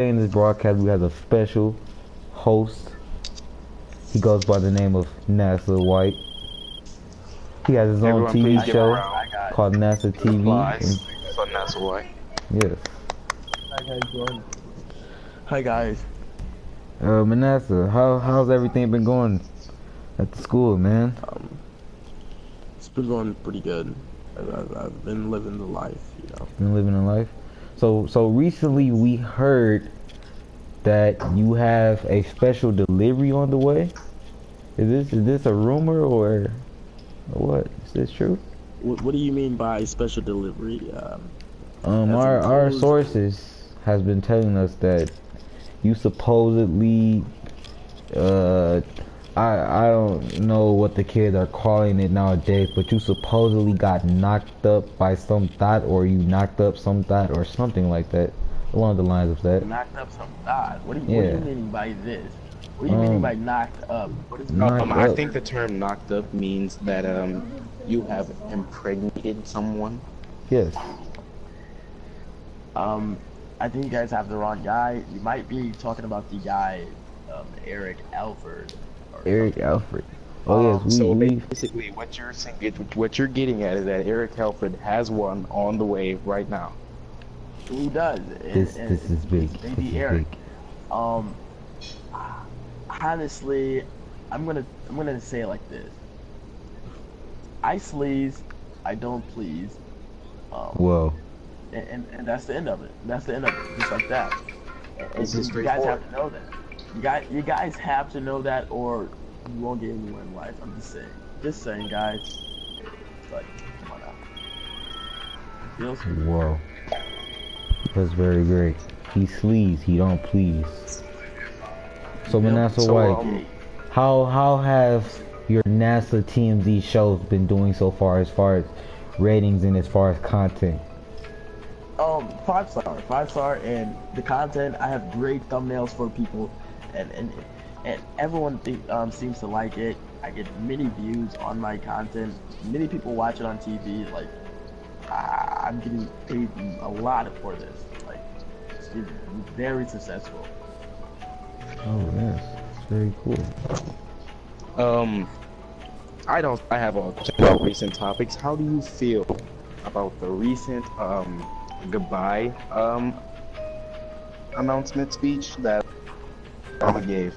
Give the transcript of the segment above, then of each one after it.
in this broadcast, we have a special host. He goes by the name of NASA White. He has his own Everyone, please TV give a show round called NASA of TV. applause for NASA White. Yes. Hi guys, Jordan. Hi guys. Manassa, how's everything been going at the school, man? It's been going pretty good. I've been living the life, you know. Been living a life. So recently we heard that you have a special delivery on the way. Is this a rumor or what? Is this true? What do you mean by special delivery? Our sources has been telling us that you supposedly I don't know what the kids are calling it nowadays, but you supposedly got knocked up by some thought, or you knocked up some thought, or something like that, along the lines of that. Knocked up some thought. What do you mean by this? What do you mean by knocked up? What is I think the term knocked up means that you have impregnated someone. Yes. I think you guys have the wrong guy. You might be talking about the guy, Eric Alford. Eric Alfred. Oh yes, So basically, what you're getting at is that Eric Halford has one on the way right now. He does. This is big. Baby This is Eric. big. Honestly, I'm gonna say it like this. I sleaze, I don't please. Whoa. And that's the end of it. That's the end of it. Just like that. This is You guys straightforward. have to know that. You guys have to know that, or you won't get anywhere in life. I'm just saying. Just saying, guys. It's like, come on now. Feels Whoa. That's very great. He sleaze, he don't please. So Manassa White, how have your NASA TMZ shows been doing so far as ratings and as far as content? 5-star, and the content. I have great thumbnails for people, and everyone seems to like it. I get many views on my content. Many people watch it on TV. Like, I'm getting paid a lot for this. Like, it's very successful. Oh yes, it's very cool. I have a question about recent topics. How do you feel about the recent goodbye announcement speech that Obama gave?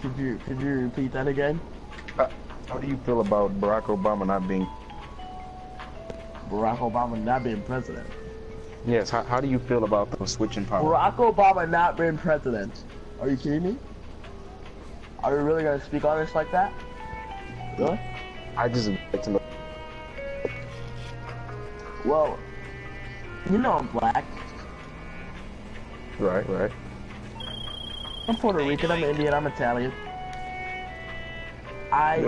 Could you repeat that again? How do you feel about Barack Obama not being? Barack Obama not being president. Yes. How do you feel about the switch in power? Barack Obama not being president. Are you kidding me? Are we really gonna speak on this like that? Really? I just like to know. Well, you know I'm black. Right. I'm Puerto Rican. I'm Indian. I'm Italian. I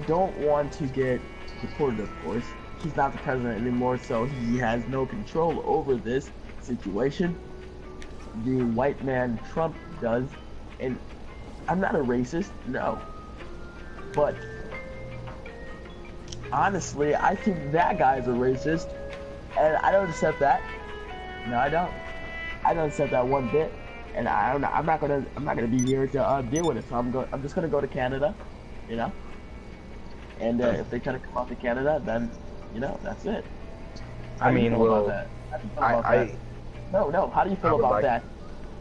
don't want to get deported, of course. He's not the president anymore, so he has no control over this situation. The white man Trump does, and I'm not a racist, no. But honestly, I think that guy's a racist, and I don't accept that. No, I don't. I don't accept that one bit, and I'm not gonna be here to deal with it. So I'm just gonna go to Canada, you know. And if they try to come out to Canada, then you know that's it. I mean, well, No. How do you feel about that?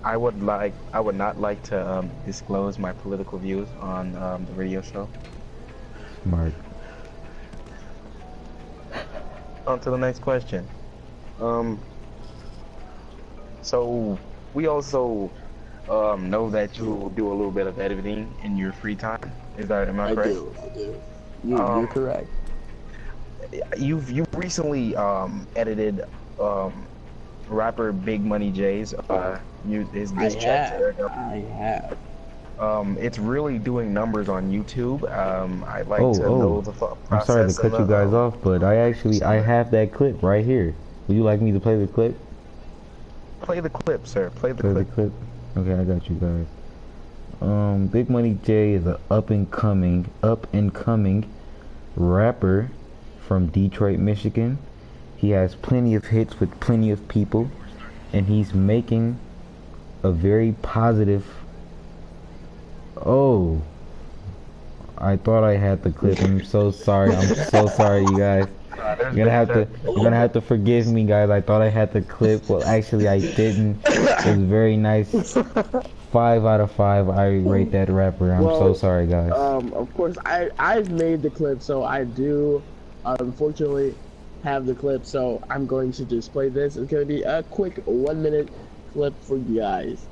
I would not like to disclose my political views on the radio show. Smart. On to the next question. So we also know that you do a little bit of editing in your free time. Am I correct? I do. You're correct. You've recently edited rapper Big Money J's his diss track. I have. It's really doing numbers on YouTube. I'd like to know the thought I'm process. sorry to cut you guys off, but I have that clip right here. Would you like me to play the clip? Play the clip, sir. Play the clip. Okay, I got you guys. Big Money J is an up and coming rapper from Detroit, Michigan. He has plenty of hits with plenty of people. and he's making a very positive. Oh, I thought I had the clip. I'm so sorry. I'm so sorry, you guys. You're gonna have to forgive me, guys. I thought I had the clip. Well, actually, I didn't. It was very nice. 5 out of 5. I rate that rapper. I'm so sorry, guys. Of course, I've made the clip, so I do, unfortunately, have the clip. So I'm going to just play this. It's gonna be a quick 1-minute clip for you guys.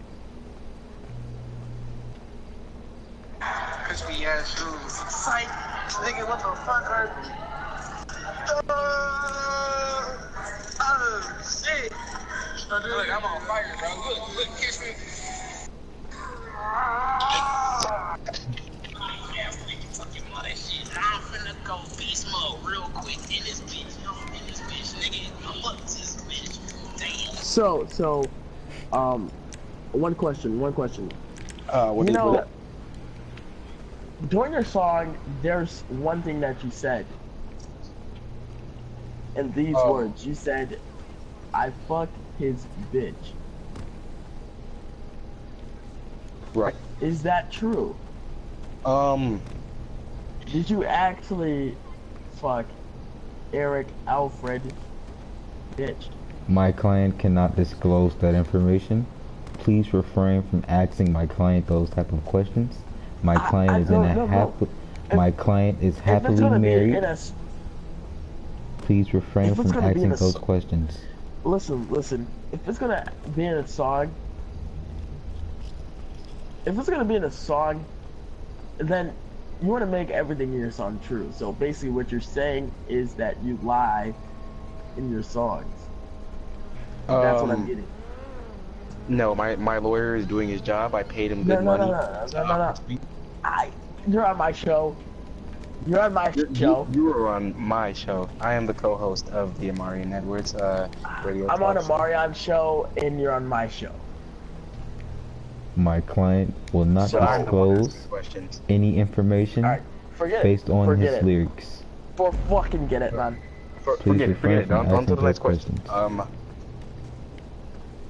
Crispy ass shoes. Psych, nigga, what the fuck are oh shit. Look, I'm on fire, bro. Look, kiss me. I'm finna go beast mode real quick in this bitch. Nigga. I'm up this bitch. Damn. So, one question. What You is know, that? during your song, there's one thing that you said. In these words, you said, "I fucked his bitch." Right. Is that true? Did you actually fuck Eric Alfred bitch? My client cannot disclose that information. Please refrain from asking my client those type of questions. My client is my client is happily married. Please refrain from asking those questions. Listen. If it's gonna be in a song, then you want to make everything in your song true. So basically, what you're saying is that you lie in your songs. That's what I'm getting. No, my lawyer is doing his job. I paid him good money. No. You're on my show. You're on my show. You are on my show. I am the co-host of the Amarian Edwards radio. I'm on Amarian show, and you're on my show. My client will not disclose any information based on his lyrics. Fucking get it, man. Forget it. On to the next question.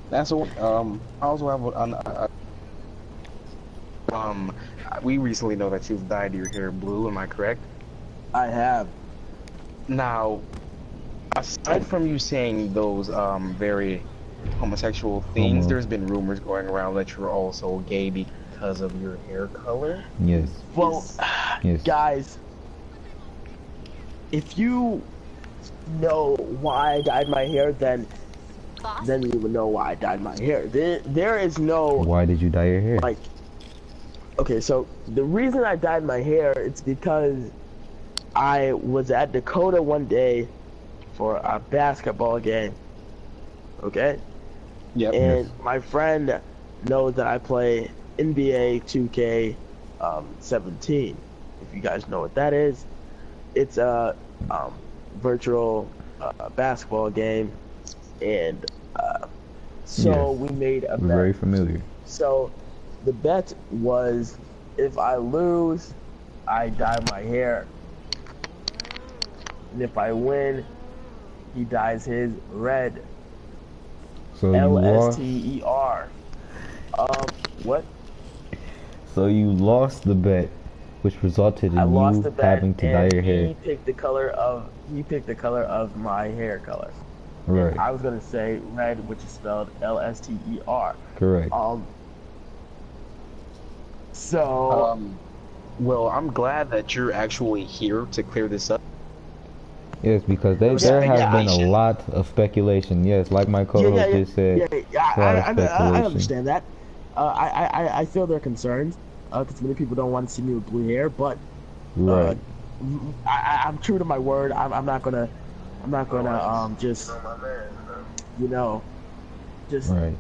That's what. I also have we recently know that you've dyed your hair blue. Am I correct? I have. Now, aside from you saying those very homosexual things, there's been rumors going around that you're also gay because of your hair color. Yes. Well, yes. Guys, if you know why I dyed my hair, then you would know why I dyed my hair. There is no. Why did you dye your hair? Like, okay, so the reason I dyed my hair, it's because I was at Dakota one day for a basketball game. Okay? Yep. And my friend knows that I play NBA 2K 17. If you guys know what that is, it's a virtual basketball game, and so we made a bet. We're very familiar. So the bet was, if I lose, I dye my hair, and if I win, he dyes his red. So you lost. LSTER. What? So you lost the bet, which resulted in you having to dye your hair. He picked the color of my hair color. Right. And I was gonna say red, which is spelled LSTER. Correct. Well, I'm glad that you're actually here to clear this up. Yes, because there has been a lot of speculation. Yes, like my co-host just said. I understand that. I feel their concerns, because many people don't want to see me with blue hair. But I'm true to my word. I'm not gonna just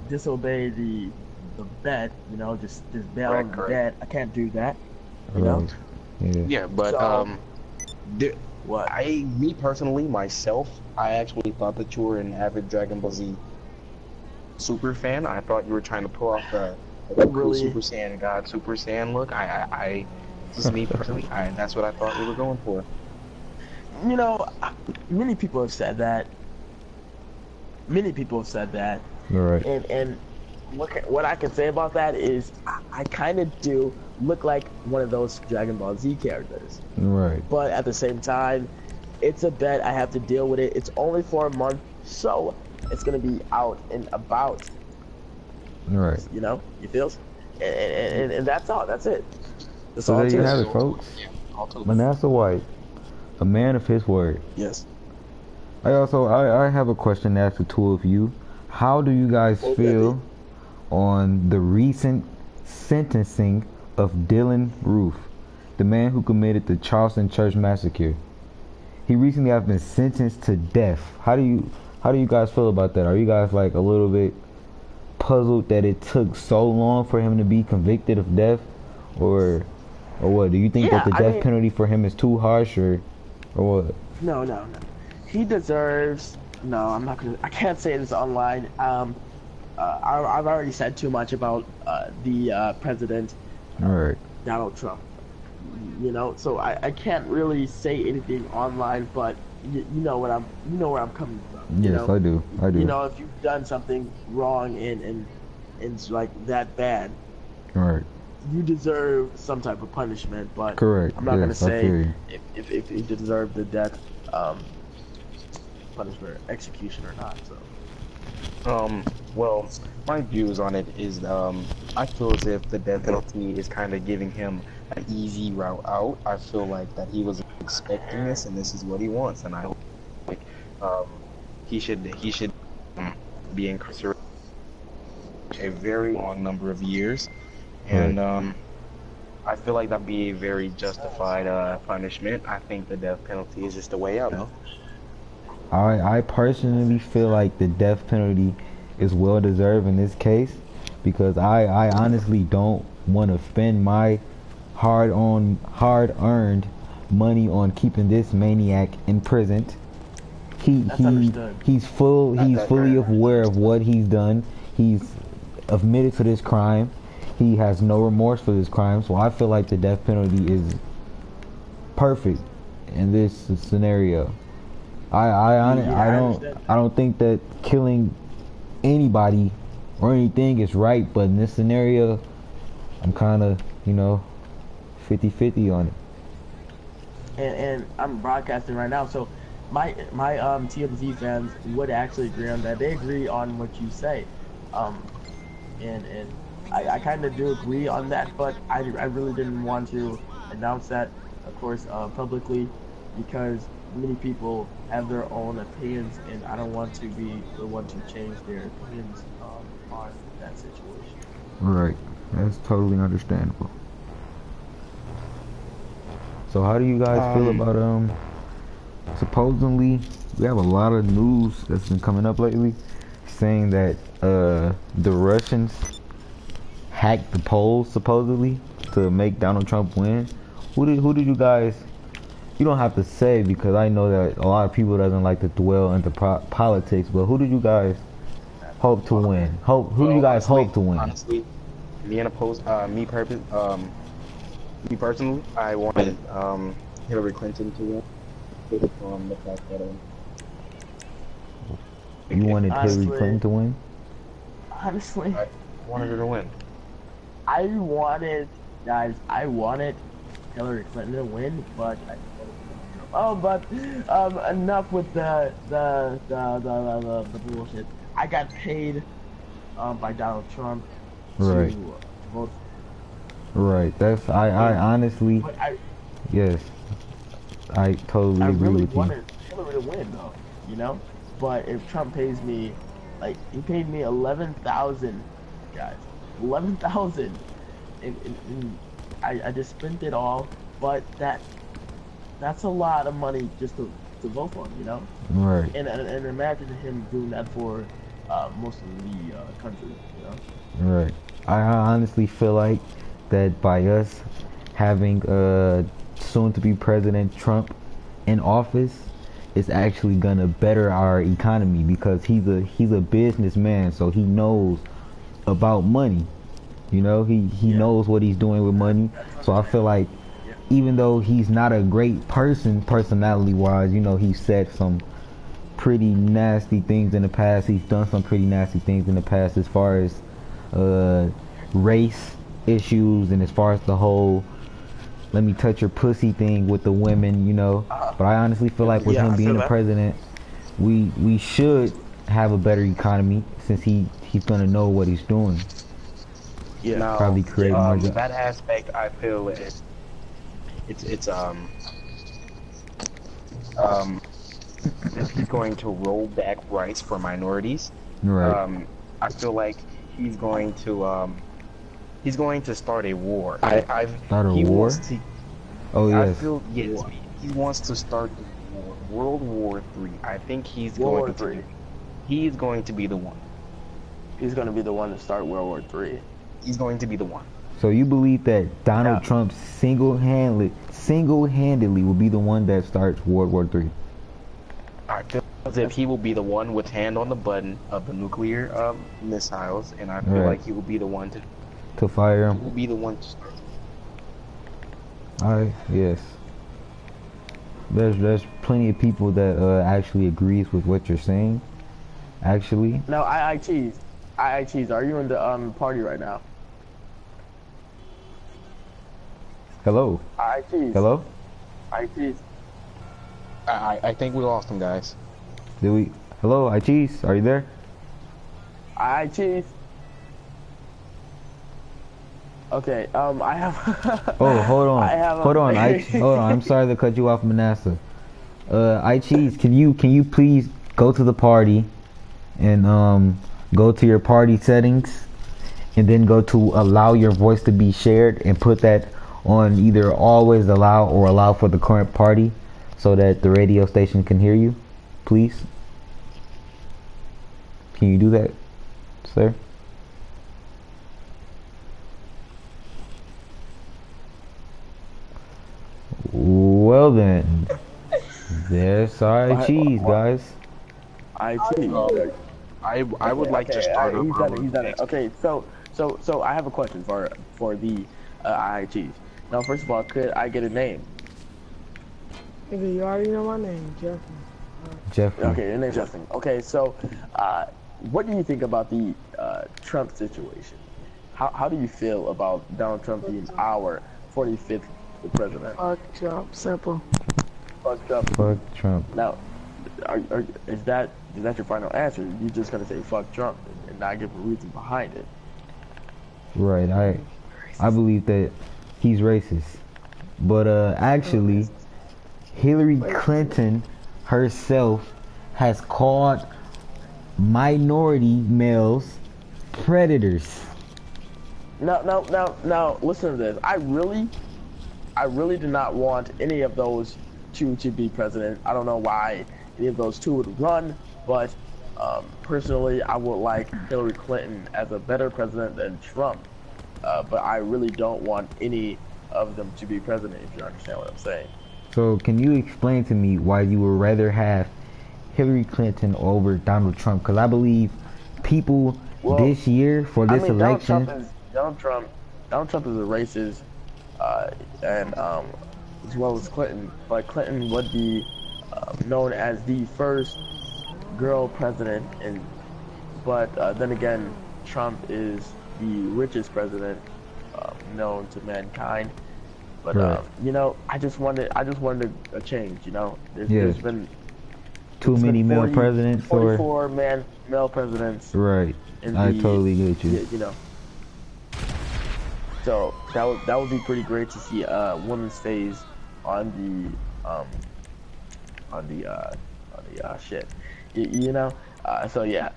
disobey the bet. Just bail on the bet. I can't do that. You know. Yeah, but me personally, myself, I actually thought that you were an avid Dragon Ball Z super fan. I thought you were trying to pull off the Super Saiyan God, Super Saiyan look. This is me personally. That's what I thought we were going for. Many people have said that. Right. And what I can say about that is I kind of do look like one of those Dragon Ball Z characters. Right. But at the same time, it's a bet. I have to deal with it. It's only for a month, so it's gonna be out and about. Right. You know, you feel? And that's all. That's it. That's So all there it you is. have it, folks. Yeah, I'll tell you. Manasseh White, a man of his word. Yes. I have a question to ask the two of you. How do you guys feel on the recent sentencing of Dylan Roof, the man who committed the Charleston Church massacre? He recently has been sentenced to death. How do you guys feel about that? Are you guys like a little bit puzzled that it took so long for him to be convicted of death, or what? Do you think that the death penalty for him is too harsh, or what? No. He deserves. No, I'm not gonna. I can't say this online. I've already said too much about the president, Right. Donald Trump. You know, so I can't really say anything online, but you know where I'm coming from. Yes, you know? I do. You know, if you've done something wrong and it's like that bad, Right. you deserve some type of punishment. But Correct. I'm not gonna Yes, I feel say you. if you deserve the death punishment, execution or not. So. Well, my views on it is, I feel as if the death penalty is kind of giving him an easy route out. I feel like that he was expecting this, and this is what he wants, and I like, he should be incarcerated a very long number of years, and I feel like that'd be a very justified punishment. I think the death penalty is just a way out. No? I personally feel like the death penalty is well deserved in this case, because I honestly don't want to spend my hard-earned money on keeping this maniac imprisoned. He's fully aware of what he's done. He's admitted to this crime. He has no remorse for this crime, so I feel like the death penalty is perfect in this scenario. I don't think that killing anybody or anything is right, but in this scenario, I'm kind of, 50-50 on it. And I'm broadcasting right now, so my TMZ fans would actually agree on that. They agree on what you say, and I kind of do agree on that, but I really didn't want to announce that, of course, publicly, because many people have their own opinions, and I don't want to be the one to change their opinions on that situation. Right, that's totally understandable. So how do you guys feel about supposedly we have a lot of news that's been coming up lately saying that the Russians hacked the polls supposedly to make Donald Trump win? Who did you guys? You don't have to say, because I know that a lot of people doesn't like to dwell into politics. But who did you guys hope to win? Who do you guys hope to win? Honestly, me personally, I wanted Hillary Clinton to win. The fact that you wanted honestly, Hillary Clinton to win? Honestly, I wanted her to win. I wanted Hillary Clinton to win, but enough with the bullshit. I got paid by Donald Trump Right. to vote. Right. That's I honestly, yes, I totally agree really with you. wanted Hillary to win, though, But if Trump pays me, he paid me 11,000, guys, 11,000, and I just spent it all, but that's a lot of money just to vote for him, Right. And imagine him doing that for most of the country, Right. I honestly feel like that by us having soon-to-be President Trump in office, it's actually gonna better our economy, because he's a businessman, so he knows about money. He knows what he's doing with money. So I feel like even though he's not a great person personality-wise, he said some pretty nasty things in the past. He's done some pretty nasty things in the past as far as race issues and as far as the whole let me touch your pussy thing with the women, you know. But I honestly feel like with him being the president, we should have a better economy since he's gonna know what he's doing. Yeah, now, probably create more jobs. That aspect I feel it's if he's going to roll back rights for minorities. Right. I feel like he's going to start a war. Start a war? Oh yes. I feel yes. He wants to start World War III. I think he's going to be the one. He's going to be the one to start World War III. He's going to be the one. So you believe that Donald Trump single-handedly will be the one that starts World War III? I feel as if he will be the one with hand on the button of the nuclear missiles, and I feel like he will be the one to fire him. He will be the one to start. Yes. There's plenty of people that actually agrees with what you're saying. Actually. No, cheese. Are you in the party right now? Hello. Cheese. Hello. Cheese. I think we lost him, guys. Did we? Hello, cheese. Are you there? Cheese. Okay. I have. Oh, hold on. Hold on. I'm sorry to cut you off, Manasseh. Cheese. Can you please go to the party and go to your party settings and then go to allow your voice to be shared and put that on either always allow or allow for the current party so that the radio station can hear you, please? Can you do that, sir? Well then, there's our cheese, guys. Cheese. I would like to start he's done it. Okay, so I have a question for the cheese. Now, first of all, could I get a name? Nigga, you already know my name, Jeffrey. Jeffrey. Okay, your name's Jeffrey. Okay, so what do you think about the Trump situation? How do you feel about Donald Trump being our 45th president? Fuck Trump, simple. Fuck Trump. Fuck Trump. Now, is that your final answer? You just gonna say fuck Trump and not give a reason behind it? Right. I believe that he's racist, but actually, Hillary Clinton herself has called minority males predators. Now, listen to this. I really do not want any of those two to be president. I don't know why any of those two would run, but personally, I would like Hillary Clinton as a better president than Trump. But I really don't want any of them to be president, if you understand what I'm saying. So can you explain to me why you would rather have Hillary Clinton over Donald Trump? Because I believe people this year for this election... Donald Trump is a racist, and as well as Clinton. But Clinton would be known as the first girl president, but then again, Trump is the richest president known to mankind. But right. You know, I just wanted a change. You know, there's been too many more presidents, 44 male presidents. Right. I totally get you. You know. So that would be pretty great to see women's face on the shit. You know. So yeah.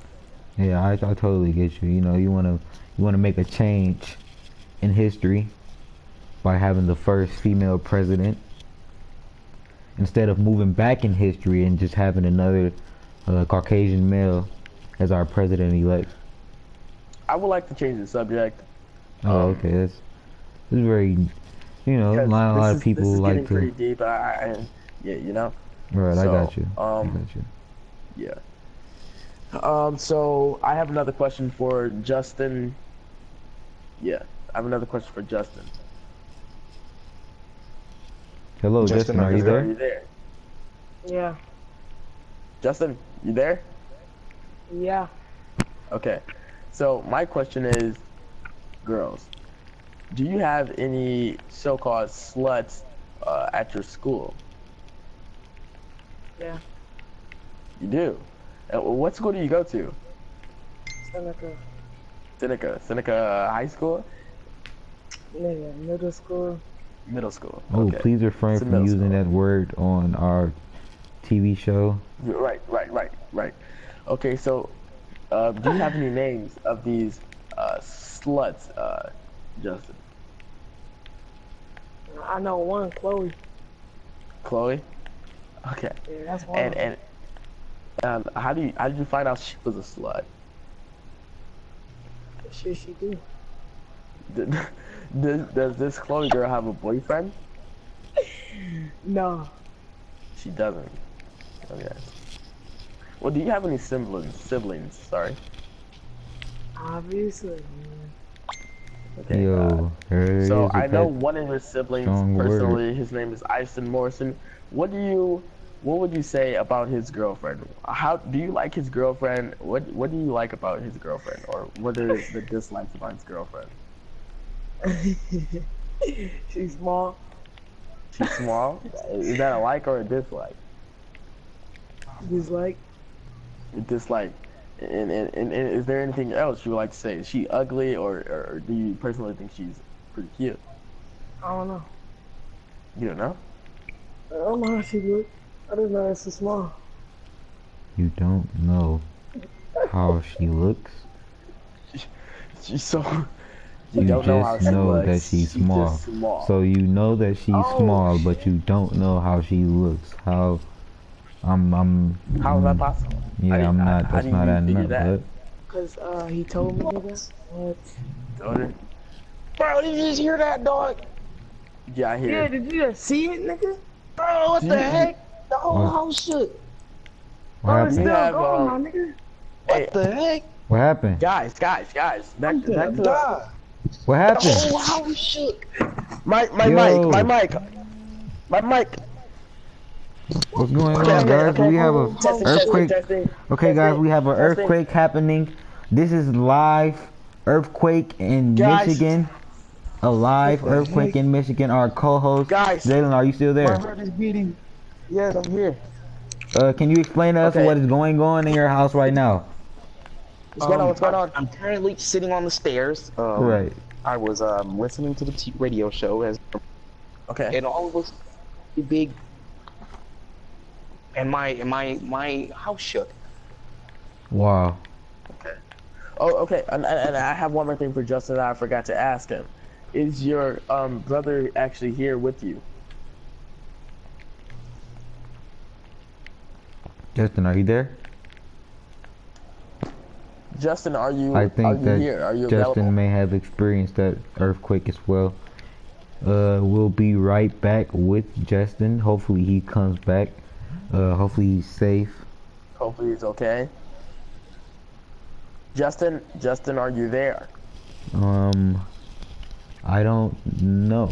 Yeah, I totally get you. You know, you wanna make a change in history by having the first female president instead of moving back in history and just having another Caucasian male as our president-elect. I would like to change the subject. Oh, okay. This is very, you know, a lot of people like to. Pretty deep. Yeah, you know. Right, so, I got you. Yeah. So I have another question for Justin. Yeah, I have another question for Justin. Hello, Justin. Are you there? Yeah. Justin, You there? Yeah. Okay. So my question is, girls, do you have any so-called sluts at your school? Yeah. You do. What school do you go to? Seneca. Seneca High School? Nigga, middle school. Middle school. Oh, Okay. please refrain It's a from middle using school. that word on our TV show. Right. Okay, so do you have any names of these sluts, Justin? I know one, Chloe. Chloe? Okay. Yeah, that's one. And how did you find out she was a slut? Shit she do. Does this Chloe girl have a boyfriend? No. She doesn't. Okay. Well, do you have any siblings? Sorry. Obviously, man. Okay. Yo, there So is a I know pet one of your siblings strong personally. word. His name is Ison Morrison. What would you say about his girlfriend? How do you like his girlfriend? What do you like about his girlfriend, or what are the dislikes about his girlfriend? She's small. She's small. Is that a like or a dislike? She's like, A dislike. And is there anything else you would like to say? Is she ugly, or do you personally think she's pretty cute? I don't know. You don't know? I don't know how she look. I just know it's so small. You don't know how she looks. She's so. You don't know how just she know looks. that she's small. just small. So you know that she's Oh, small, but you don't know how she looks. How How is that possible? Yeah, I'm not. How That's do you not adding figure up. that? Cause he told me, nigga. What? Daughter? Bro, did you just hear that, dog? Yeah, I hear. Yeah, it. did you just see it, nigga? Bro, what Do the you- heck? The whole What? house shook. What Oh, it's You still happened? have, going, my nigga. Hey, What the heck? What happened? guys. Back I'm to gonna the. die. What The happened? whole house shook. My Yo. mic. What's going Okay, on, guys? okay. We have a Testing, earthquake. testing. Okay, guys, we have an testing. earthquake happening. This is live earthquake in Guys. Michigan. A live What the earthquake heck? in Michigan. Our co-host, Guys. Jalen, are you still My there? heart is beating. Yes, I'm here. Can you explain to us Okay. what is going on in your house right now? What's going on? What's going on? I'm currently sitting on the stairs. Right. I was listening to the radio show as Okay. and all of us big and my house shook. Wow. Oh, okay. And I have one more thing for Justin that I forgot to ask him. Is your brother actually here with you? Justin, are you there? Justin, are you? I think that here? Are you Justin available? may have experienced that earthquake as well. We'll be right back with Justin. Hopefully he comes back. Hopefully he's safe. Hopefully he's okay. Justin, are you there? I don't know.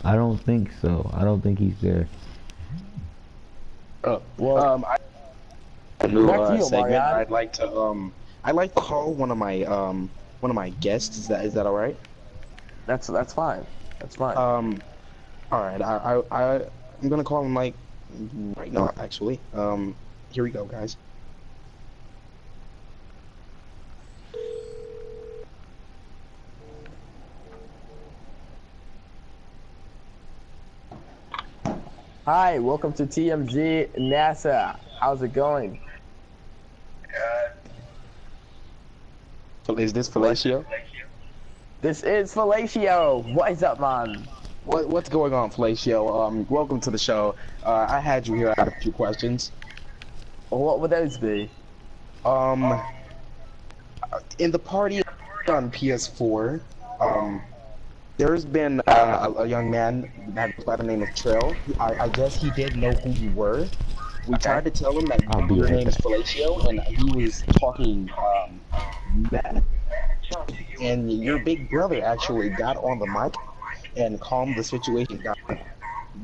I don't think so. I don't think he's there. Well, A new Back to you, segment. Marianne. I'd like to call one of my guests. Is that all right? that's fine. That's fine. All right. I'm gonna call him like right now. Actually. Here we go, guys. Hi, welcome to TMZ NASA. How's it going? So is this Felicio? This is Felicio. What is up, man? What's going on, Felicio? Welcome to the show. I had you here. I had a few questions. What would those be? In the party on PS4, there's been a young man that goes by the name of Trail. I guess he didn't know who you were. We tried to tell him that I'll be your right name is back. Felicio, and he was talking mad. And your big brother actually got on the mic and calmed the situation down.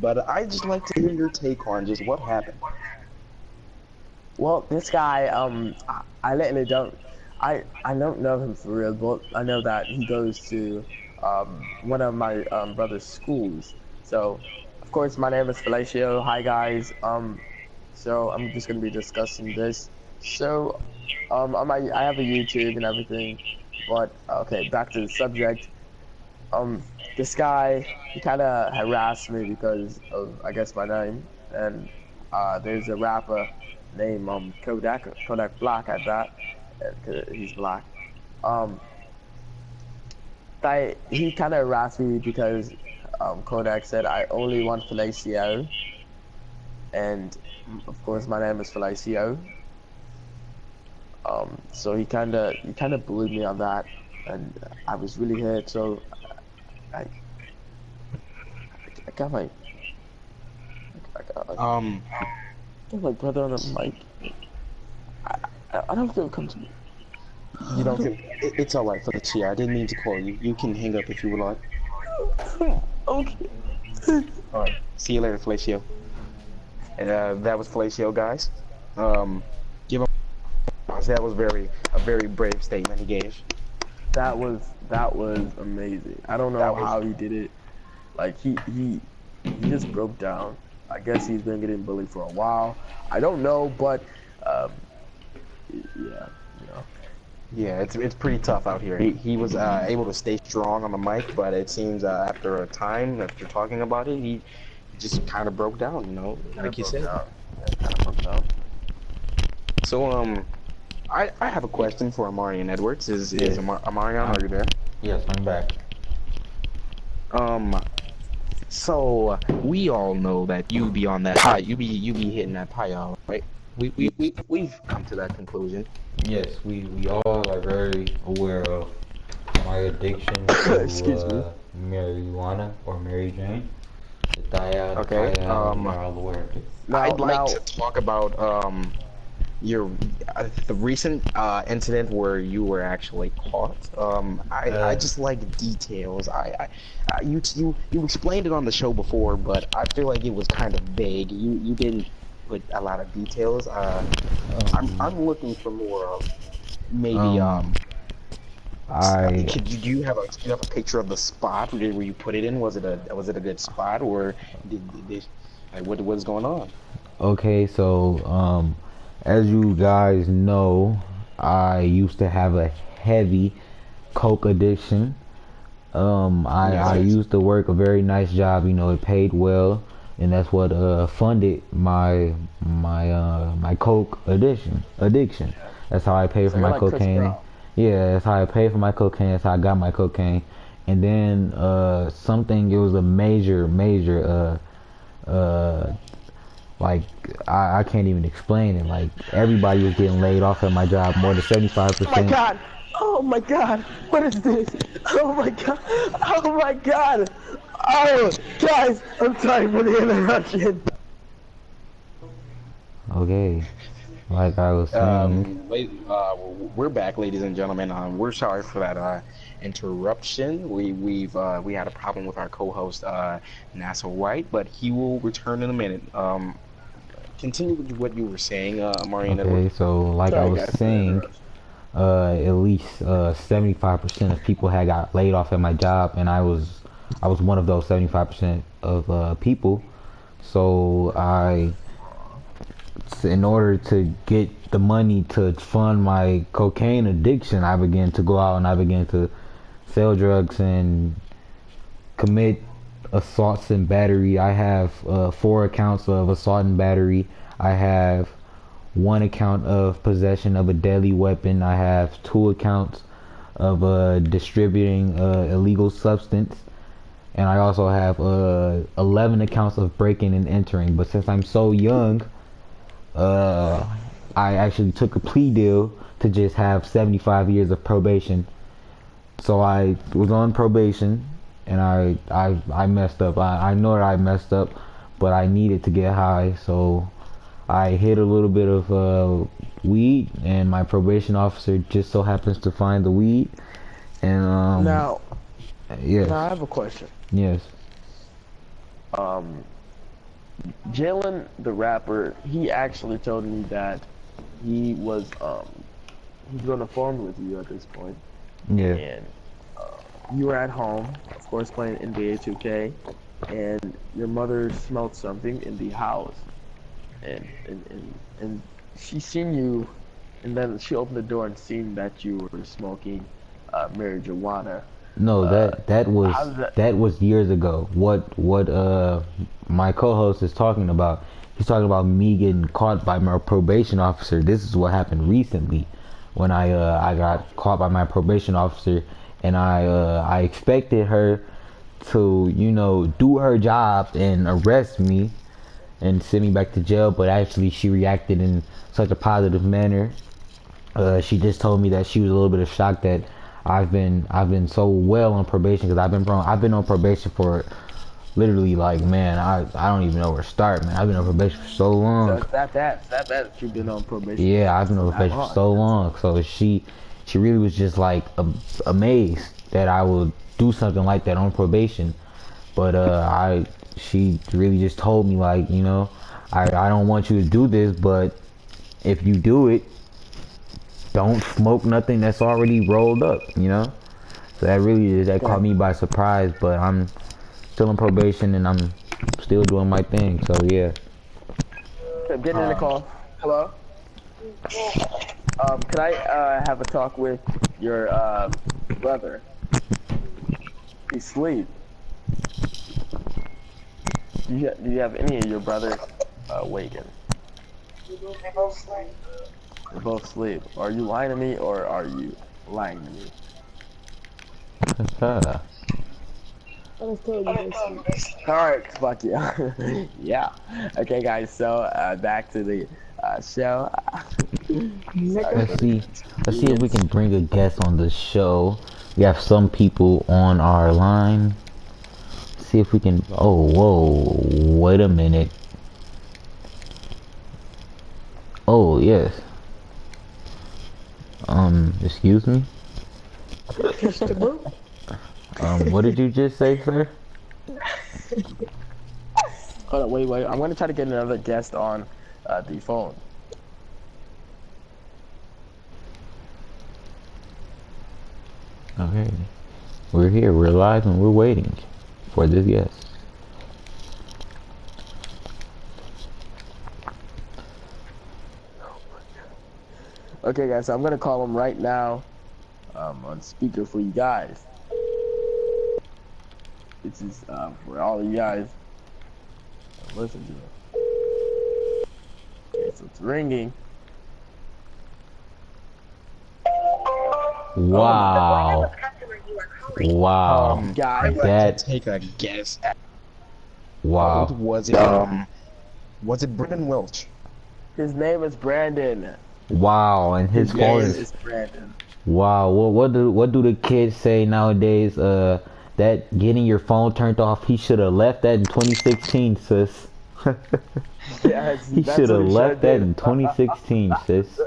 But I'd just like to hear your take on just what happened. Well, this guy, I literally don't, I don't know him for real, but I know that he goes to, one of my brother's schools. So, of course, my name is Felicio. Hi guys. So I'm just gonna be discussing this. So, I have a YouTube and everything, but okay, back to the subject. Um, this guy, he kind of harassed me because of, I guess, my name, and there's a rapper named Kodak Black at that, 'cause he's black. Um, he kind of harassed me because Kodak said I only want fellatio, and of course my name is Felicio. So he kind of bullied me on that, and I was really hurt. So I, I got my Um, my brother on the mic. I don't feel comfortable. you don't feel it's all right, Felicia. I didn't mean to call you. You can hang up if you would like. Okay. All right. See you later, Felicio. That was Felicio, guys. Give him. That was a very brave statement he gave. That was amazing. I don't know how he did it. Like he just broke down. I guess he's been getting bullied for a while. I don't know, but yeah, you know. Yeah, it's pretty tough out here. He was able to stay strong on the mic, but it seems after a time, after talking about it, he just kind of broke down. You know, like you said. So I have a question for Amarian Edwards. Is Amarian? Are you there? Yes, I'm back. So we all know that you be on that pie. You be hitting that pie all right. We've come to that conclusion. Yes, we all are very aware of my addiction to marijuana or Mary Jane. The thiaz, Okay. we are all aware of it. I'd like to talk about your the recent incident where you were actually caught. I just like details. You explained it on the show before, but I feel like it was kind of vague. You didn't put a lot of details. I'm looking for more of maybe do you have a picture of the spot where you put it in? Was it a good spot, or did like what was going on? Okay, so as you guys know, I used to have a heavy coke addiction. I used to work a very nice job. You know, it paid well, and that's what funded my coke addiction. That's how I paid for my cocaine. Yeah, that's how I paid for my cocaine. That's how I got my cocaine. And then it was a major like I can't even explain it. Like everybody was getting laid off at my job. More than 75%. Oh my god! Oh my god! What is this? Oh my god! Oh my god! Oh, guys, I'm sorry for the interruption. Okay, like I was saying. We're back, ladies and gentlemen. We're sorry for that interruption. We had a problem with our co-host NASA White, but he will return in a minute. Continue with what you were saying, Marian. Okay, so like I was saying, at least 75% of people had got laid off at my job, and I was one of those 75% of people. So in order to get the money to fund my cocaine addiction, I began to go out and I began to sell drugs and commit assaults and battery. I have 4 accounts of assault and battery. I have 1 account of possession of a deadly weapon. I have 2 accounts of distributing illegal substance. And I also have 11 accounts of breaking and entering. But since I'm so young, I actually took a plea deal to just have 75 years of probation. So I was on probation, and I messed up. I know that I messed up, but I needed to get high, so I hit a little bit of weed, and my probation officer just so happens to find the weed. And now, yes. Now I have a question. Yes. Jalen, the rapper, he actually told me that he was he's on the phone with you at this point, Yeah. and you were at home, of course, playing NBA 2K, and your mother smelled something in the house, and she seen you, and then she opened the door and seen that you were smoking marijuana. No, that How was does that? that was years ago. What my co-host is talking about? He's talking about me getting caught by my probation officer. This is what happened recently, when I got caught by my probation officer, and I expected her to do her job and arrest me and send me back to jail, but actually she reacted in such a positive manner. She just told me that she was a little bit of shocked that I've been so well on probation, because I've been on probation for literally, like, man, I don't even know where to start, man. I've been on probation for so So long. it's that bad. It's that bad that you've been on probation. Yeah, I've been on for that probation for long. so long. So she really was just like amazed that I would do something like that on probation. But she really just told me, like, I don't want you to do this, but if you do it, don't smoke nothing that's already rolled up, So that caught me by surprise, but I'm still on probation and I'm still doing my thing. So yeah. Okay, I'm getting in the call. Hello? Can I have a talk with your brother? He's asleep. Do you have any of your brothers waking? They both sleep. They both sleep. Are you lying to me, or are you lying to me? Uh, I just told you they sleep. Alright, fuck yeah. Yeah. Okay, guys, so back to the show. let's see if we can bring a guest on the show. We have some people on our line. See if we can. Oh, whoa, wait a minute. Oh, yes. Excuse me? Catch the boot. What did you just say, sir? Hold on, wait. I'm gonna try to get another guest on the phone. Okay. We're here, we're live, and we're waiting for this guest. Okay, guys, so I'm gonna call him right now on speaker for you guys. This is for all of you guys. Listen to it. Okay, so it's ringing. Wow. Wow. Guys, That. Take a guess. Wow. Was it Brendan Welch? his name is Brandon. Wow. And his phone name is. is Brandon. Wow. What do the kids say nowadays? That getting your phone turned off. He should have left that in 2016, sis. Yes, He that's should have what he left that in 2016, sis.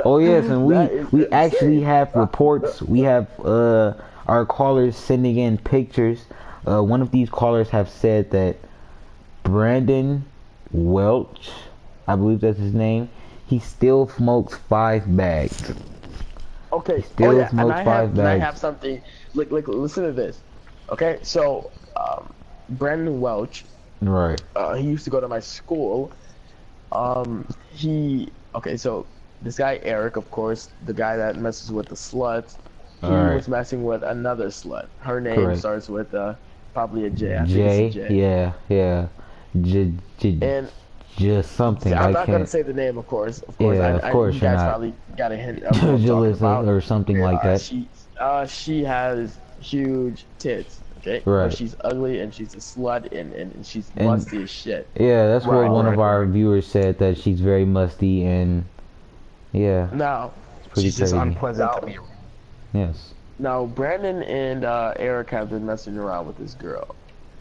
Oh yes, and That is we actually insane. have reports. We have our callers sending in pictures. One of these callers have said that Brandon Welch, I believe that's his name, he still smokes 5 bags. Okay. still Oh yeah, smokes and 5 and I bags. have something. Look, listen to this. Okay, so Brandon Welch, Right. he used to go to my school. So this guy Eric, of course, the guy that messes with the sluts, he Alright. was messing with another slut. Her name Correct. starts with probably a J. I think J. it's a J. Yeah. And Just something. I'm I not gonna can't. say the name, of course. Yeah, of course you you're guys not. probably got a hint of what I'm talking Jalissa about. or something like that. She has huge tits. Okay. Right. But she's ugly and she's a slut and she's musty as shit. Yeah, that's what one of Right. our viewers said, that she's very musty, and yeah, Now, it's pretty She's just crazy. unpleasant to be around. Yes. now Brandon and Eric have been messing around with this girl.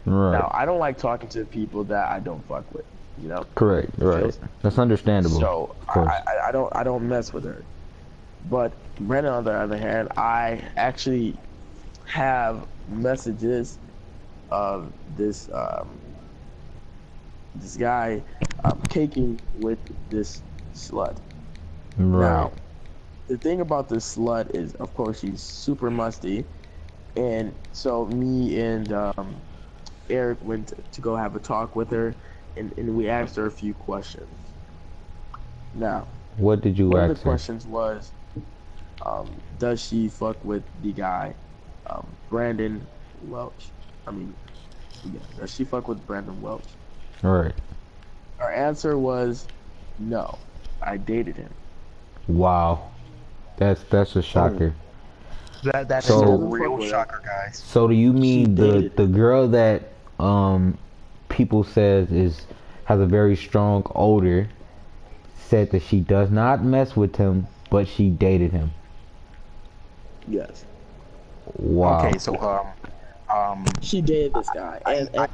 Right. Now I don't like talking to people that I don't fuck with. You know. Correct. Right. That's understandable. So of course. I don't mess with her. But Brandon, on the other hand, I actually have messages of this this guy caking with this slut. Right. Now, the thing about this slut is, of course, she's super musty, and so me and Eric went to go have a talk with her, and we asked her a few questions. Now, What did you one of the ask her? questions was, does she fuck with the guy, Brandon Welch? I mean, yeah, does she fuck with Brandon Welch? Right. Her answer was, no, I dated him. Wow. That's a shocker. That's She a So doesn't fuck real with him. shocker, guys. so do you She mean dated the girl that people says has a very strong odor said that she does not mess with him, but she dated him? Yes. Wow. Okay, so She dated this guy, and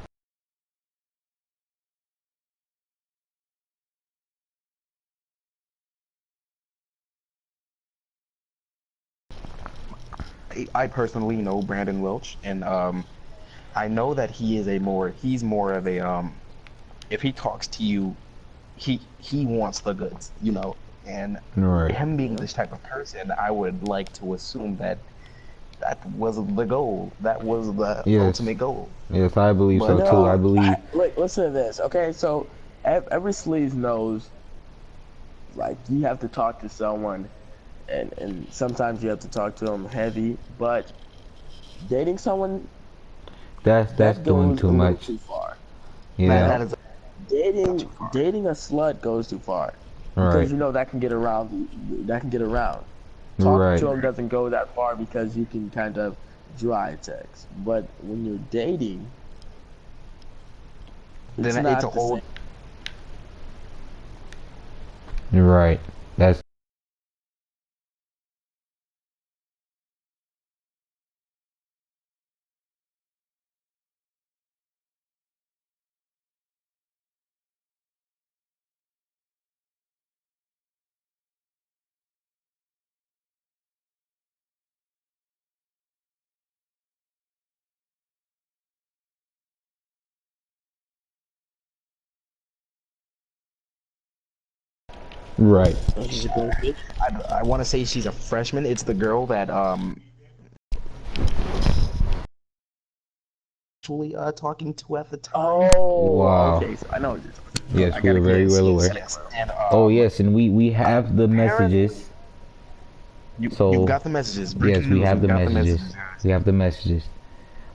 I personally know Brandon Welch, and I know that he's more of a if he talks to you, he wants the goods, you know, and Right. him being this type of person, I would like to assume that was the goal, that was the Yes. ultimate goal. Yes, I believe so But, too. I believe. look, listen to this. Okay, so every sleaze knows, like, you have to talk to someone, and sometimes you have to talk to them heavy, but dating someone That's that doing goes too a little much. too far. Yeah. That is Dating a slut goes too far Right. because you know that can get around. That can get around. Talking Right. to them doesn't go that far because you can kind of dry text. But when you're dating, it's then not it's a the whole same. Right. That's right. She's a broke bitch. I want to say she's a freshman. It's the girl that actually talking to at the time. Oh, Wow. okay. So I know what you're talking about. Yes, I we are gotta very get well yes, aware. yes. And Oh yes, and we have the messages. So you've got the messages. Breaking yes, we news, have the we've got the messages. messages. We have the messages.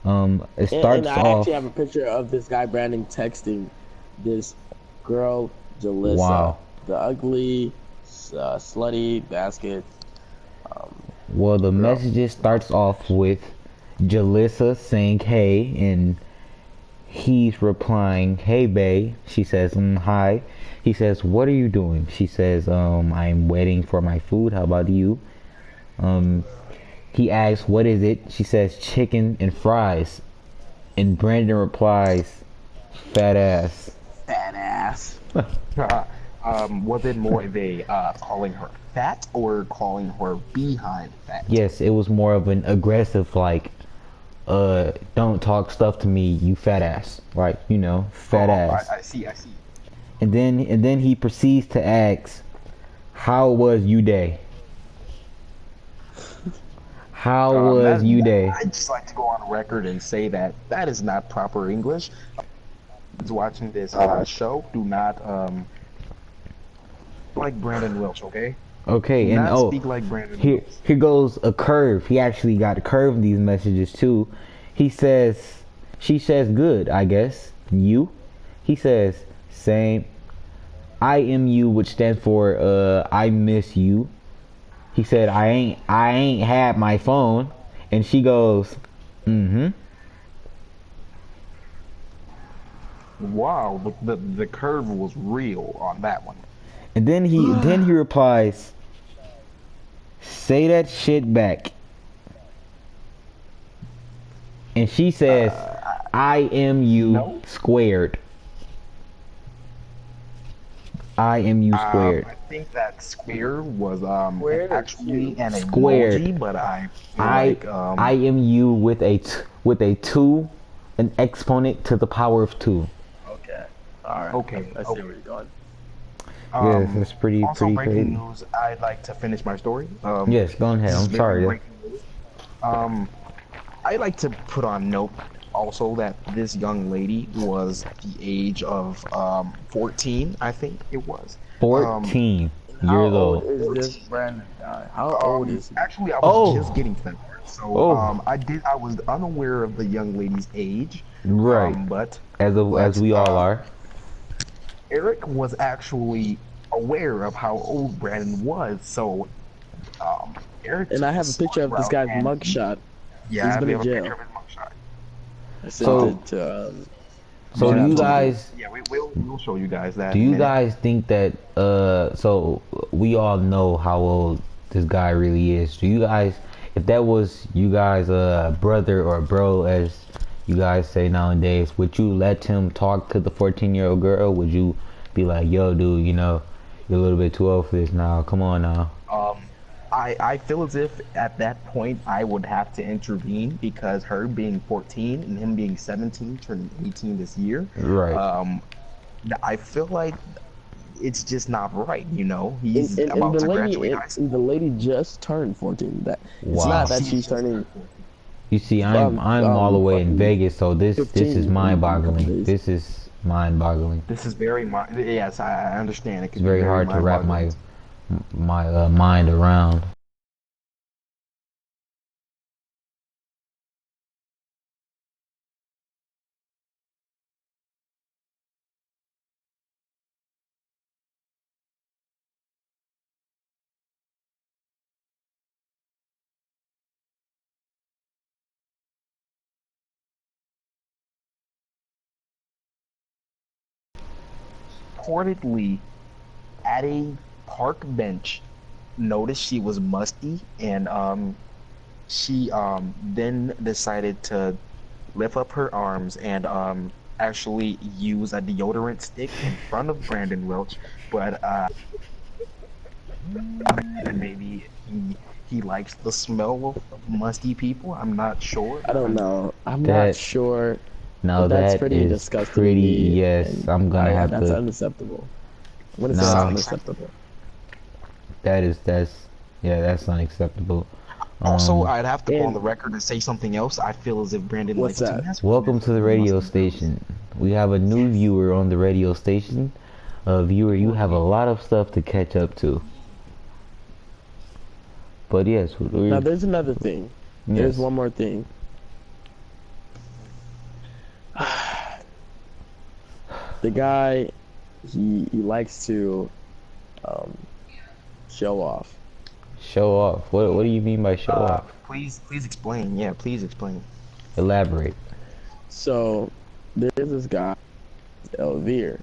It And starts I off. actually have a picture of this guy Brandon texting this girl Jalissa, Wow. the ugly, slutty basket. Well, the Girl. messages starts off with Jalissa saying hey, and he's replying, "Hey, bae." She says, "Hi." He says, "What are you doing?" She says, "I'm waiting for my food. How about you?" Um, he asks, "What is it?" She says, "Chicken and fries." And Brandon replies, "Fat ass." Fat ass. Was it more of a calling her fat or calling her behind fat? Yes, it was more of an aggressive, like, don't talk stuff to me, you fat ass. Right, you know, fat ass. I see. And then he proceeds to ask, "How was you day? How was you day?" I'd just like to go on record and say that that is not proper English. Watching this show, do not like Brandon Welch, okay? Okay, Do and not oh, speak like Brandon here Welch. goes a curve. He actually got a curve in these messages too. He says, she says, "Good, I guess." You? He says, "Same." IMU, which stands for I miss you. He said, I ain't had my phone," and she goes, "Mm-hmm." Wow, the curve was real on that one. And then he replies, "Say that shit back." And she says, IMU no. squared. IMU squared. I think that square was Squared or actually an Squared. emoji, but I feel I like IMU with a 2, an exponent to the power of 2. Okay. All right. Okay, I see okay. where you're going. Yes, it's Also pretty breaking crazy. news. I'd like to finish my story. Yes, go ahead. This is I'm very sorry. breaking news. Um, I like to put on note also that this young lady was the age of 14, I think it was. Um, 14 How years old old. is this 14. Brandon guy? How old is he? Actually, I was just Oh, getting to that part. So, oh, I was unaware of the young lady's age. right. Um, but, As but, we all are. Eric was actually aware of how old Brandon was. So, Eric And took I the have a picture smart of this route, guy's and mugshot. yeah, He's been we in have a picture jail. of his mugshot. I sent So, it to so do you Snapchat. guys Yeah, we'll show you guys that do in a you minute. guys think that so we all know how old this guy really is. Do you guys, if that was you guys brother or bro as you guys say nowadays, would you let him talk to the 14-year-old girl? Would you be like, "Yo, dude, you know, you're a little bit too old for this now. Come on now." Um, I feel as if at that point I would have to intervene because her being 14 and him being 17, turning 18 this year, Right. um, I feel like it's just not right. You know, And, he's and, and about the to lady graduate and high school. the lady just turned 14. That it's Wow. not that She she's just turning turned 14. You see, I'm all the way in fucking Vegas, so this is 15 in a couple mind-boggling. days. This is mind-boggling. This is very yes, I understand. It It's could be very very hard to wrap mind-boggling. my mind around. Reportedly, at a park bench, noticed she was musty, and she then decided to lift up her arms and actually use a deodorant stick in front of Brandon Welch, but maybe he likes the smell of musty people. I'm not sure. I don't know. I'm not That sure, now but that's that pretty is disgusting to pretty. me, Yes, and I'm gonna have that's to. unacceptable. I'm gonna say It's it's No, unacceptable. unacceptable. that's yeah, that's unacceptable. Also, Um, I'd have to go on And the record and say something else. I feel as if Brandon what's likes to that? mess with welcome to the radio musty girls. station. We have a new viewer on the radio station. Viewer, you Who have a he? lot of stuff to catch up to. But yes, Now we're there's another thing. There's yes, one more thing. The guy, he likes to um, show off. show off. What do you mean by show off? Please explain. Yeah, please explain. Elaborate. So there's this guy, Elvire.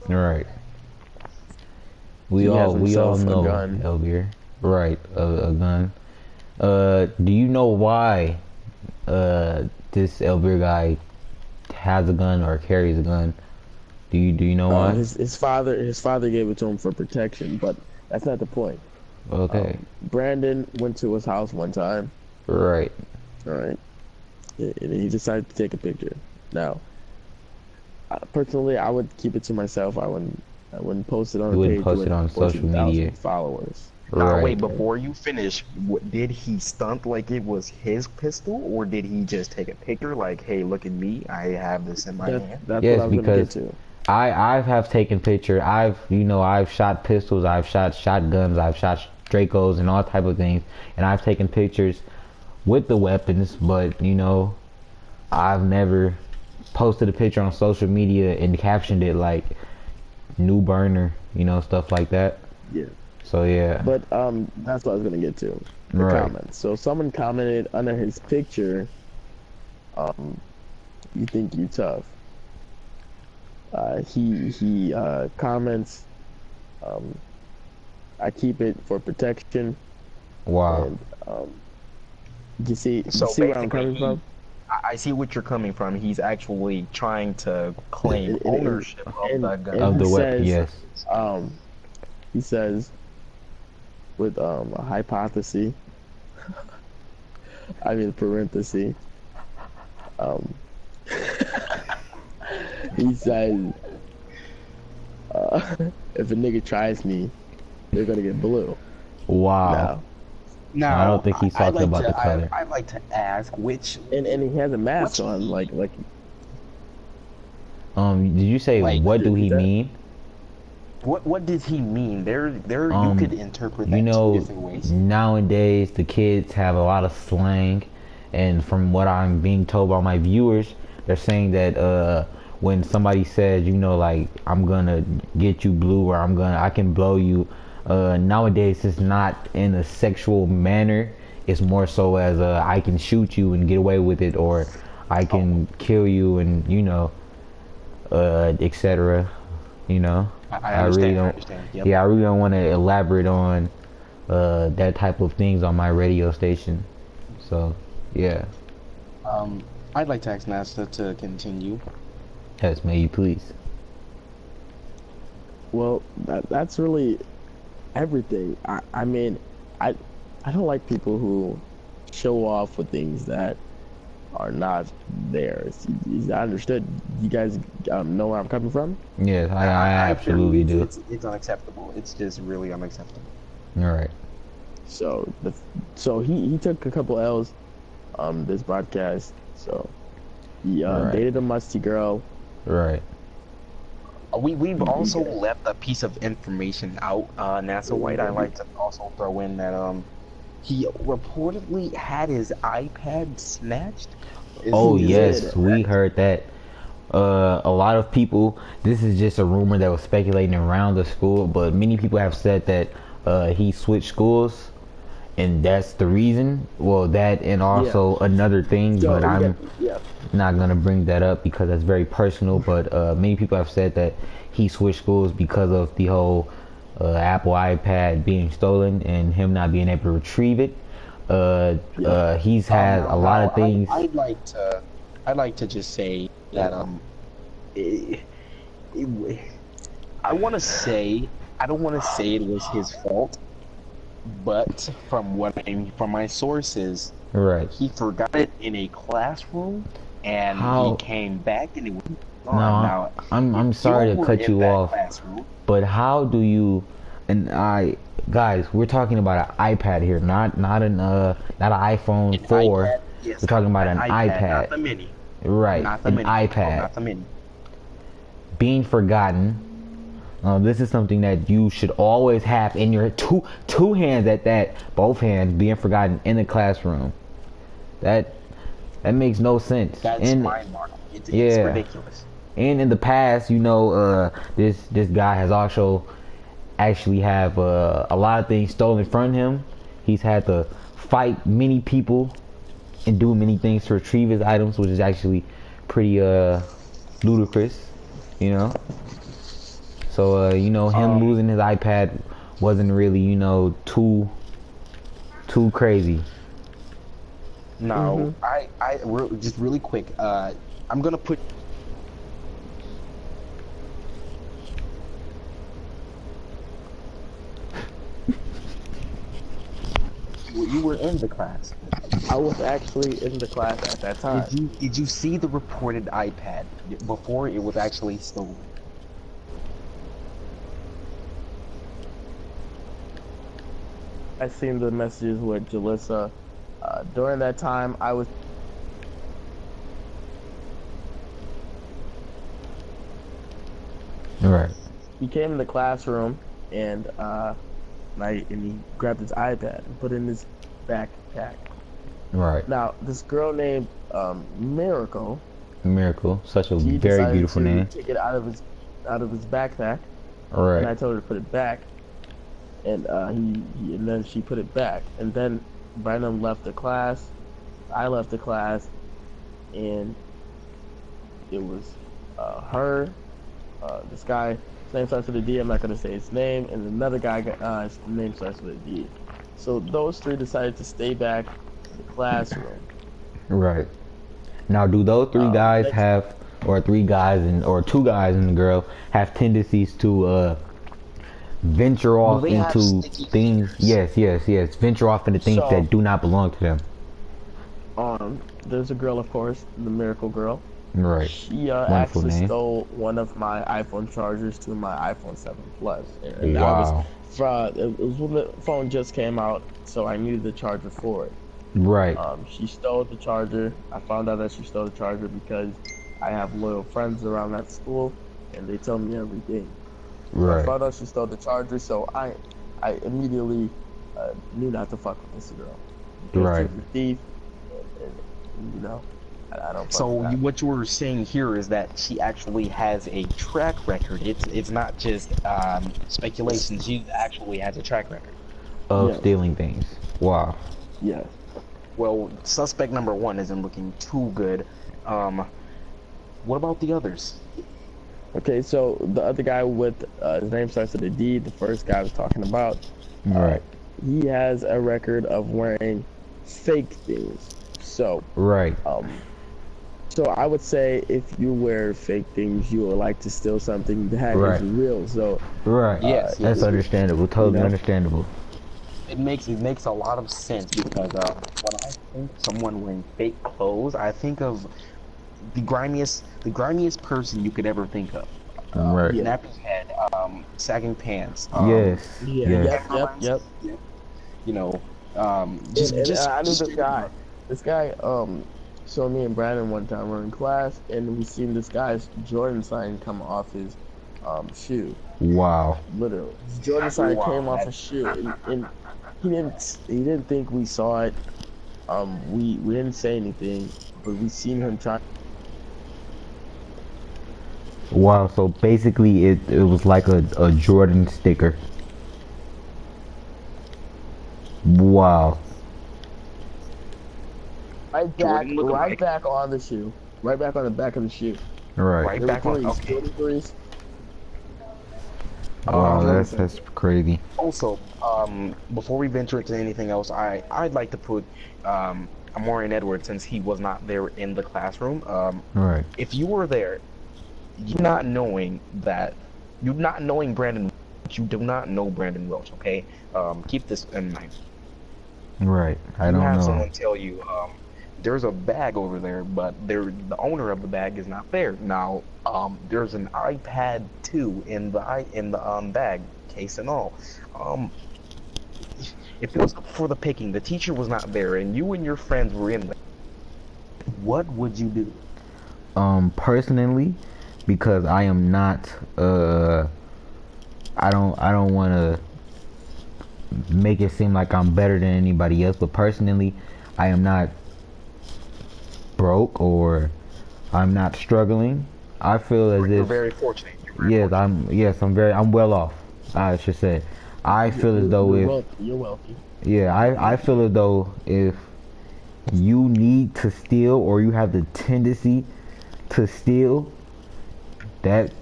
All right. He has We all himself a know gun. Elvir. Right, a gun. Do you know why this Elvir guy has a gun or carries a gun? Do you know why? His father gave it to him for protection, but that's not the point. Okay. Brandon went to his house one time, Right. all right, and he decided to take a picture. Now, personally, I would keep it to myself. I wouldn't post it on You a wouldn't page post with it on social 14,000 media. followers. Now, wait, Right. before you finish, did he stunt like it was his pistol, or did he just take a picture like, hey, look at me, I have this in my hand? That's what Yes, I was gonna get because to. I have taken picture. I've shot pistols. I've shot shotguns. I've shot Dracos and all type of things. And I've taken pictures with the weapons. But I've never posted a picture on social media and captioned it like new burner. Stuff like that. Yeah. So yeah. But that's what I was gonna get to. The Right. comments. So someone commented under his picture, "You think you tough?" He comments, "I keep it for protection." Wow. And you So see where I'm basically, coming from? I see what you're coming from. He's actually trying to claim And- and- ownership of and- the gun. and Of the he weapon. says, Yes. He says with a hypothesis, I mean parenthesis, um, he says, if a nigga tries me, they're gonna get blue. Wow. Now, I don't think he's I'd talking like about to, the color. I'd like to ask And he has a mask Which- on, like Did you say Like, what do he that- mean? what does he mean? You could interpret that You two know, different ways. nowadays the kids have a lot of slang, and from what I'm being told by my viewers, they're saying that when somebody says, you know, like I'm gonna get you blue or I can blow you, nowadays it's not in a sexual manner. It's more so as I can shoot you and get away with it, or I can kill you and etc. You know. I understand. really don't. I understand. Yep. Yeah, I really don't want to elaborate on that type of things on my radio station. So, yeah. I'd like to ask NASA to continue. Yes, may you please. well, that's really everything. I mean, I don't like people who show off with things that are not theirs. I understood. You guys know where I'm coming from? Yes, I absolutely do. It's unacceptable. It's just really unacceptable. All right. So he took a couple L's this broadcast. So he Right. dated a musty girl. Right. We've also left a piece of information out, NASA White. I'd like to also throw in that he reportedly had his iPad snatched. Oh Is yes, it? we heard that. A lot of people. This is just a rumor that was speculating around the school, but many people have said that he switched schools, and that's the reason. Well, that and also another thing, So, but I'm yeah. not gonna bring that up because that's very personal. But many people have said that he switched schools because of the whole Apple iPad being stolen and him not being able to retrieve it. He's had a lot of things. I'd like to just say that I want to say I don't want to say it was his fault, but from my sources, Right. he forgot it in a classroom, and How- he came back and it was No, gone. Now, I'm if sorry you to were cut in you that off, classroom, but how do you? And guys, we're talking about an iPad here, not an iPhone an 4. iPad, yes, We're talking about an iPad, iPad. not the mini, Right, not the an mini, iPad. no, not the mini. Being forgotten. This is something that you should always have in your two hands at that, both hands being forgotten in the classroom. That makes no sense. That's And mind-boggling. It's yeah. ridiculous. and in the past, this guy has also actually have a lot of things stolen from him. He's had to fight many people and do many things to retrieve his items, which is actually pretty ludicrous, you know. So him losing his iPad wasn't really too crazy. Now, just really quick. I'm gonna put. You were in the class. I was actually in the class at that time. Did you see the reported iPad before it was actually stolen? I seen the messages with Jalissa. During that time, I was. Right. He came in the classroom and he grabbed his iPad and put it in his backpack. Right. Now, this girl named Miracle. Miracle. Such a She very decided beautiful to name. take it out of his backpack, Right. and I told her to put it back, and and then she put it back, and then Brandon left the class, I left the class, and it was her, this guy. His name starts with a D. I'm not gonna say his name, and another guy. His name starts with a D. So those three decided to stay back in the classroom. Right. Now, do those three guys have, or three guys or two guys and the girl have tendencies to venture off they have into sticky things? fingers? Yes. Venture off into things So- that do not belong to them. There's a girl, of course, the Miracle Girl. Right. She Wonderful actually name. stole one of my iPhone chargers to my iPhone 7 Plus, and I was, Wow. it was when the phone just came out, so I needed the charger for it. Right. She stole the charger. I found out that she stole the charger because I have loyal friends around that school, and they tell me everything. So I Right. found out she stole the charger, so I immediately knew not to fuck with this girl because Right. she's a thief, and you know, I don't fuck So with that. what you were saying here is that she actually has a track record. It's not just speculation. She actually has a track record. Of Yes. stealing things. Wow. Yes. Well, suspect number one isn't looking too good. What about the others? Okay, so the other guy with his name starts with a D, the first guy I was talking about, Right. he has a record of wearing fake things. So, Right. so I would say if you wear fake things, you would like to steal something that Right. is real. So, Right. Yes, That's understandable. Totally You know? understandable. it makes a lot of sense because when I think someone wearing fake clothes, I think of the grimiest person you could ever think of. Right. Nappy head, sagging pants. Yes. yeah, Yes. yep. You know, And I knew this guy. This guy, so me and Brandon one time were in class, and we seen this guy's Jordan sign come off his shoe. Wow. Literally, his Jordan sign came off his shoe, and he didn't think we saw it. We didn't say anything, but we seen him try. Wow. So basically, it was like a Jordan sticker. Wow. Right back on the shoe, right back on the back of the shoe. Right. Right back on. Okay. Jordan threes. Wow. That's crazy. Also, before we venture into anything else, I'd like to put Amorian Edwards, since he was not there in the classroom. Right. If you were there, you not knowing Brandon, you do not know Brandon Welch. Okay, keep this in mind. Right. I You don't have know. someone tell you, there's a bag over there, but the owner of the bag is not there. Now, there's an iPad 2 in the bag, case and all. If it was up for the picking, the teacher was not there, and you and your friends were in there, what would you do? Personally, because I am not I don't want to make it seem like I'm better than anybody else, but personally, I am not broke or I'm not struggling. I feel as You're if very fortunate. You're very fortunate. I'm well off, I should say. I feel as though You're wealthy. I feel as though if you need to steal or you have the tendency to steal, that's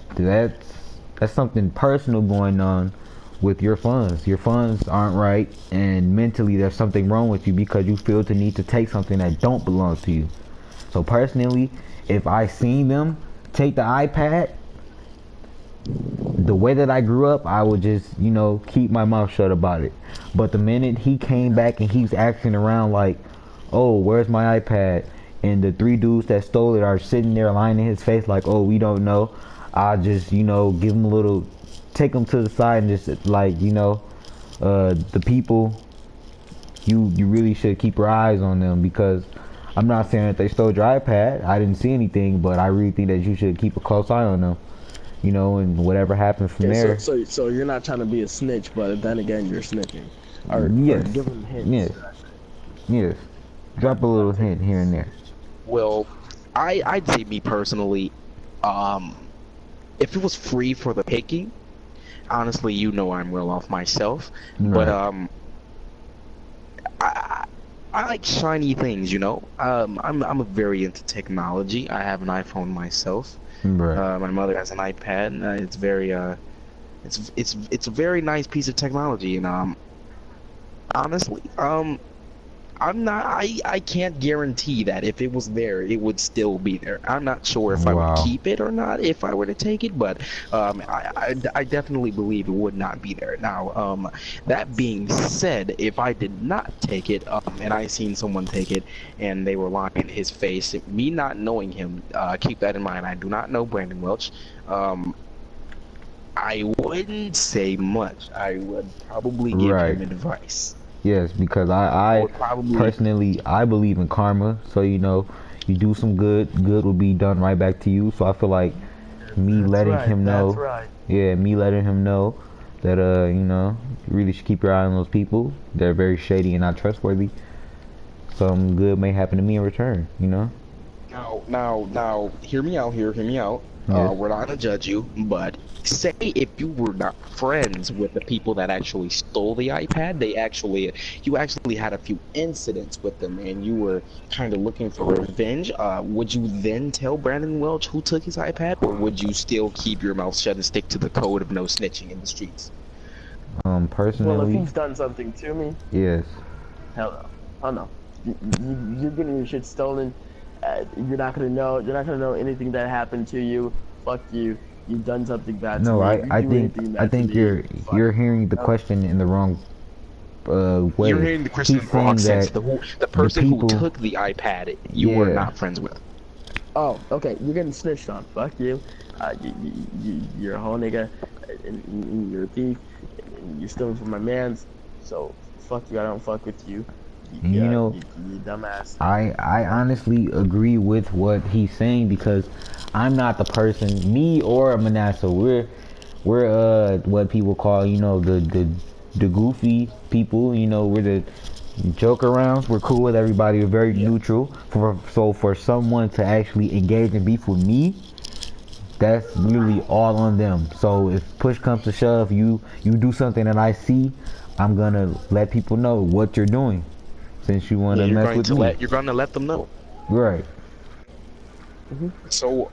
something personal going on with your funds. Your funds aren't right, and mentally there's something wrong with you because you feel the need to take something that don't belong to you. So personally, if I seen them take the iPad, the way that I grew up, I would just, keep my mouth shut about it. But the minute he came back and he's asking around like, oh, where's my iPad? And the 3 dudes that stole it are sitting there lying in his face like, oh, we don't know. I just, give him a little, take him to the side and just like, the people, you really should keep your eyes on them, because I'm not saying that they stole your iPad. I didn't see anything, but I really think that you should keep a close eye on them. And whatever happens from there. So you're not trying to be a snitch, but then again, you're snitching. Or give them hints. Yes. Yes. Drop a little hint here and there. Well, I'd say me personally, if it was free for the picking, honestly, I'm well off myself. Right. But I like shiny things, I'm very into technology. I have an iPhone myself. Right. My mother has an iPad, and it's very it's a very nice piece of technology. And honestly, I'm not. I can't guarantee that if it was there, it would still be there. I'm not sure if I would Wow. keep it or not if I were to take it, but I definitely believe it would not be there. Now, that being said, if I did not take it, and I seen someone take it and they were lying in his face, me not knowing him, keep that in mind. I do not know Brandon Welch. I wouldn't say much. I would probably give Right. him advice. Yes, because I I would probably. personally, I believe in karma. So, you know, you do some good, good will be done right back to you. So I feel like me That's letting right. him That's know, right. yeah, me letting him know that, you know, you really should keep your eye on those people. They're very shady and not trustworthy. Some good may happen to me in return, you know? Now, hear me out here. Hear me out. Yes. We're not gonna judge you, but say if you were not friends with the people that actually stole the iPad, you actually had a few incidents with them, and you were kind of looking for revenge. Would you then tell Brandon Welch who took his iPad, or would you still keep your mouth shut and stick to the code of no snitching in the streets? Well, if Personally, he's done something to me, yes. hell no. Oh no. You're getting your shit stolen. You're not gonna know. You're not gonna know anything that happened to you. Fuck you. You've done something bad to No, me. I, If you I do think, anything I bad to think me, fuck you're hearing the No. question in the wrong way. You're hearing the question in He's the wrong saying sense. that The person who people, took the iPad, you were yeah, not friends with. Oh, okay. You're getting snitched on. Fuck you. You're a whole nigga. And you're a thief. And you're stealing from my man's. So fuck you. I don't fuck with you. you know, You dumbass. I honestly agree with what he's saying because I'm not the person, me or Manasseh, we're what people call, you know, the goofy people, you know, we're the joke arounds, we're cool with everybody, we're very neutral. So for someone to actually engage in beef with me, that's literally all on them. So if push comes to shove, you do something that I see, I'm gonna let people know what you're doing. Since you want Yeah, to mess with me. you're going to let them know. Right. So,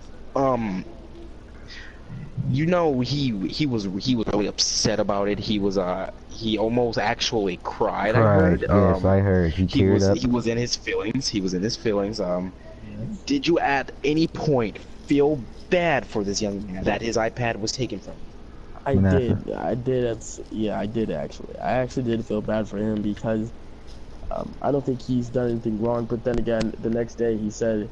you know, he was really upset about it. He almost actually cried. I Cried. heard. Yes, I heard. He teared up. He was in his feelings. He was in his feelings. Did you at any point feel bad for this young man that his iPad was taken from him? I Manasseh. did. I did. Yeah, I did actually. I actually did feel bad for him because I don't think he's done anything wrong. But then again, the next day he said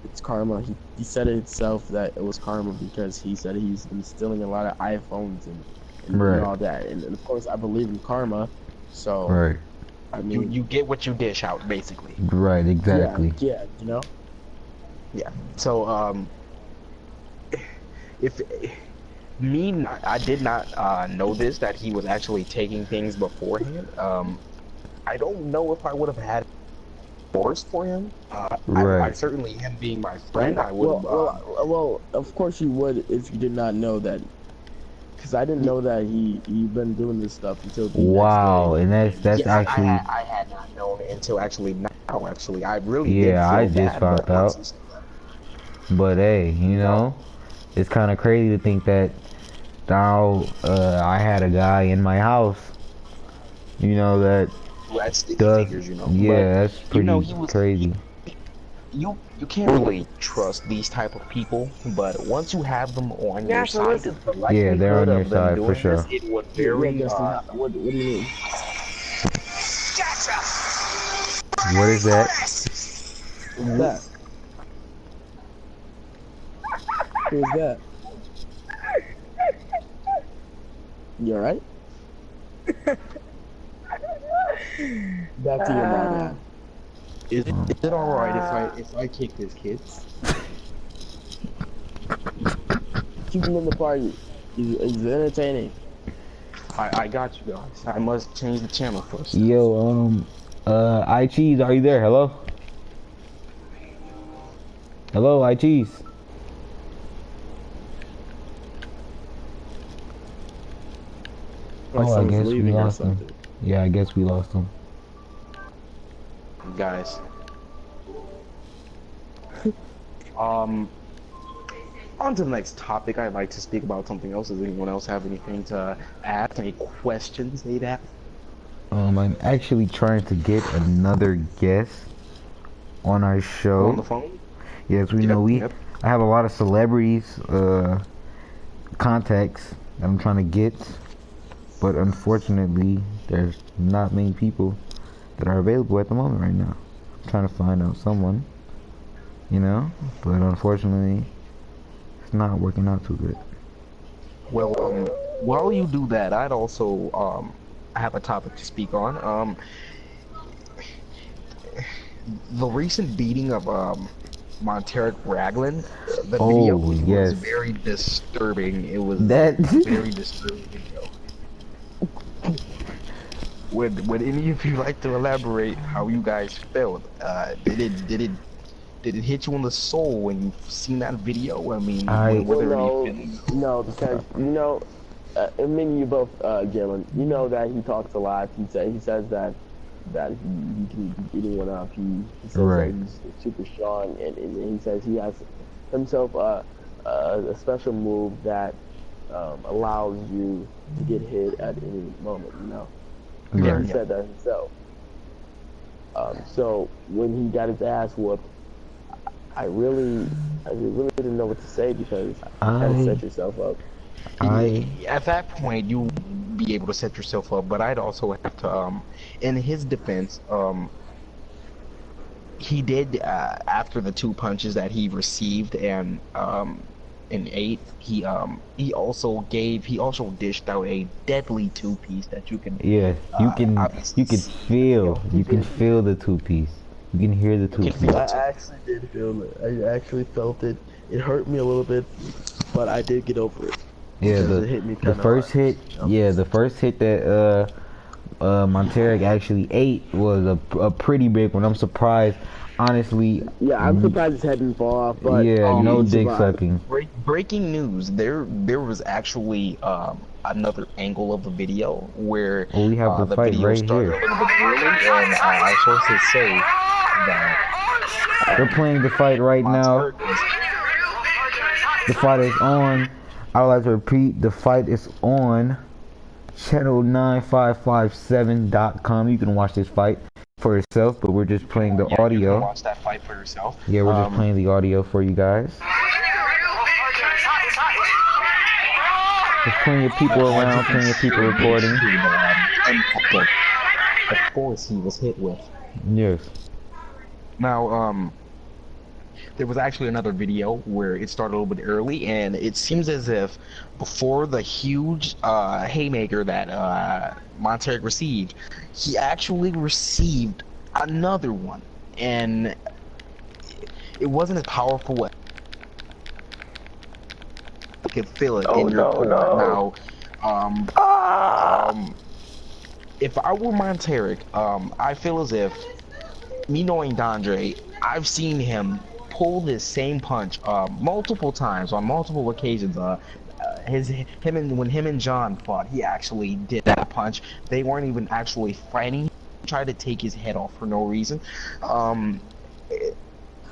it's karma. He said it himself that it was karma because he said he's been stealing a lot of iPhones and Right. all that. And of course, I believe in karma. So Right. I mean, You get what you dish out, basically. Right. Exactly. yeah, you know. Yeah. So, if I did not know this, that he was actually taking things beforehand. I don't know if I would have had force for him. I Right. certainly, him being my friend, I would. Well, of course you would if you did not know that. Because I didn't know that he'd been doing this stuff until the Wow. next And that's yeah, actually. I had not known it until actually now. Actually, I really Yeah, did feel I just bad, found but once out. he said that- But hey, you know, it's kind of crazy to think that now I had a guy in my house, you know, that That's sticky does. fingers, you know. Yeah, But, that's pretty he was crazy. you can't really trust these type of people, but once you have them on your so side, listen. the Yeah, they're on likelihood your of them side for doing sure. this, it would very what do you mean? Gotcha. What is that? Who's that? Who's that? You alright? Back to your mom now. Is it all right if I kick this kid? Keep him in the party. He's entertaining. I got you guys. I must change the channel first. Yo, I cheese, are you there? Hello? Hello, I cheese. Like Oh, I someone's guess we leaving or lost him. something. Yeah, I guess we lost him. Guys. On to the next topic. I'd like to speak about something else. Does anyone else have anything to ask? Any questions they'd have? I'm actually trying to get another guest on our show. On the phone? Yes, we know I have a lot of celebrities, contacts that I'm trying to get, but unfortunately, there's not many people that are available at the moment right now. I'm trying to find out someone, but unfortunately, it's not working out too good. Well, while you do that, I'd also have a topic to speak on. The recent beating of Monteric Raglan, the video was very disturbing. It was a very disturbing video. Would any of you like to elaborate how you guys felt? Did it hit you in the soul when you seen that video? I mean, were there any feelings? No, because I mean, you both, Jalen. You know that he talks a lot. He says that he can beat anyone up. He says that he's super strong, and he says he has himself a special move that allows you to get hit at any moment. He said that himself. So when he got his ass whooped, I really didn't know what to say because you gotta set yourself up. At that point, you be able to set yourself up, but I'd also have to, in his defense, he did, after the 2 punches that he received and ate, he also dished out a deadly 2-piece that you can. Yeah, you can feel the 2-piece. You can hear the 2-piece. I actually did feel it. I actually felt it. It hurt me a little bit, but I did get over it. Yeah, the first hit that Monteric actually ate was a pretty big one. I'm surprised, honestly. Yeah, I'm surprised his head didn't fall off. But no dick sucking. Breaking news: there was actually another angle of the video where we have the fight video right started here. a little bit early, and our sources say that they're playing the fight right now. The fight is on. I would like to repeat, the fight is on channel 9557.com. You can watch this fight for yourself, but we're just playing the audio. You can watch that fight for yourself. Yeah, we're just playing the audio for you guys. There's plenty of people around, plenty of people recording. The force he was hit with. Yes. Now, there was actually another video where it started a little bit early, and it seems as if before the huge haymaker that Monteric received, he actually received another one, and it wasn't as powerful as you could feel it in your core. Now, if I were Monteric, I feel as if, me knowing Dandre, I've seen him pull this same punch multiple times on multiple occasions. When him and John fought, he actually did that punch. They weren't even actually fighting. He tried to take his head off for no reason.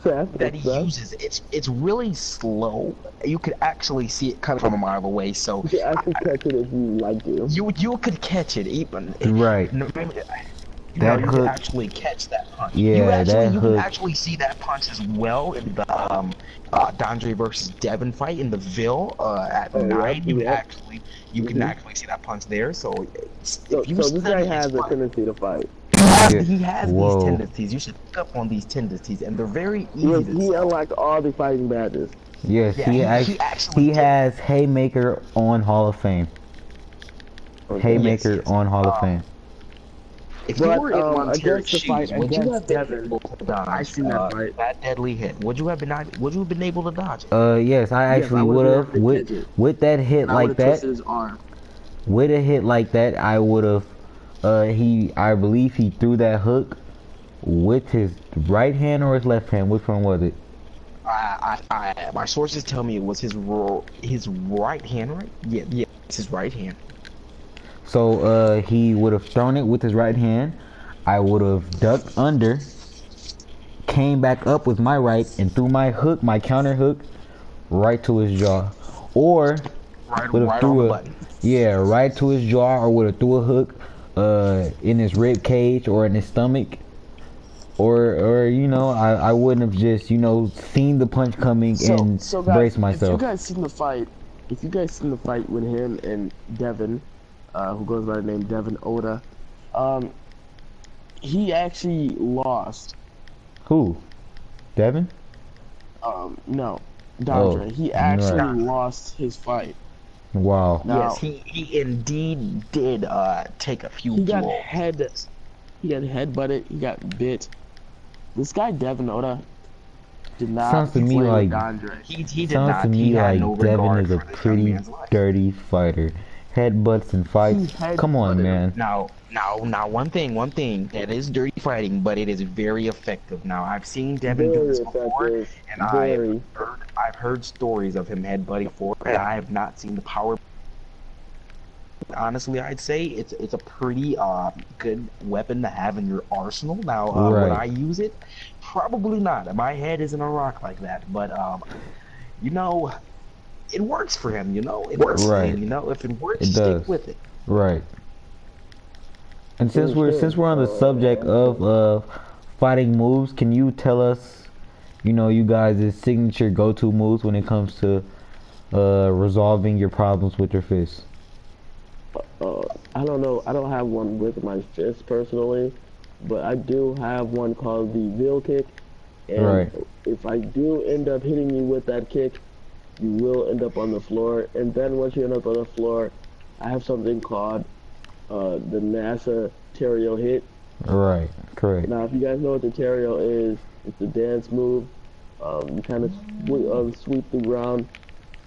That he uses, it's really slow. You could actually see it coming from a mile away. So you could actually catch it if you like to. You could catch it even. Right. You can actually catch that punch. Yeah, you can actually see that punch as well in the Dandre versus Devin fight in the Ville at night. You can actually see that punch there. So this guy has a tendency to fight. He has these tendencies. You should pick up on these tendencies, and they're very easy. He unlocked all the fighting badges. Yes, he has haymaker on Hall of Fame. Haymaker on Hall of Fame. If you were in Monteric's shoes, would you have been able to dodge I seen that fight. That deadly hit? Would you have been able to dodge it? Yes, I actually would have. With that hit like that, with a hit like that, I would have. I believe he threw that hook with his right hand or his left hand. Which one was it? My sources tell me it was his right hand, right? Yeah, it's his right hand. So he would have thrown it with his right hand. I would have ducked under, came back up with my right, and threw my hook, my counter hook, right to his jaw. Or would have threw right to his jaw, or would have threw a hook in his rib cage or in his stomach, or you know, I wouldn't have just, you know, seen the punch coming and So guys, braced myself. if you guys seen the fight with him and Devin, who goes by the name Devin Oda, he actually lost. Who? Devin? No, Dondre. He actually right. lost his fight. Wow. Now, Yes, he indeed did take a few he got blows. headbutted. He got bit. This guy Devin Oda did not Sounds to me play like with Dondre. He did sounds not. to He me had like no Devin regard is a for this young pretty man's life. dirty fighter. Headbutts and fights. Come on, headbutted man. Now, one thing that is dirty fighting, but it is very effective. Now, I've seen Devin do this before, and I've heard stories of him headbutting before, and I have not seen the power. Honestly, I'd say it's a pretty good weapon to have in your arsenal. Now, would I use it? Probably not. My head isn't a rock like that, but you know, it works for him. You know, it works for him. You know, if it works, stick with it. Right. And since we're on the subject of fighting moves, can you tell us, you know, you guys' signature go-to moves when it comes to resolving your problems with your fists? I don't know. I don't have one with my fist personally, but I do have one called the Veal kick. And if I do end up hitting you with that kick, you will end up on the floor. And then once you end up on the floor, I have something called the NASA Terrio hit. Right, correct. Now, if you guys know what the Terrio is, it's a dance move. You kind of sweep the ground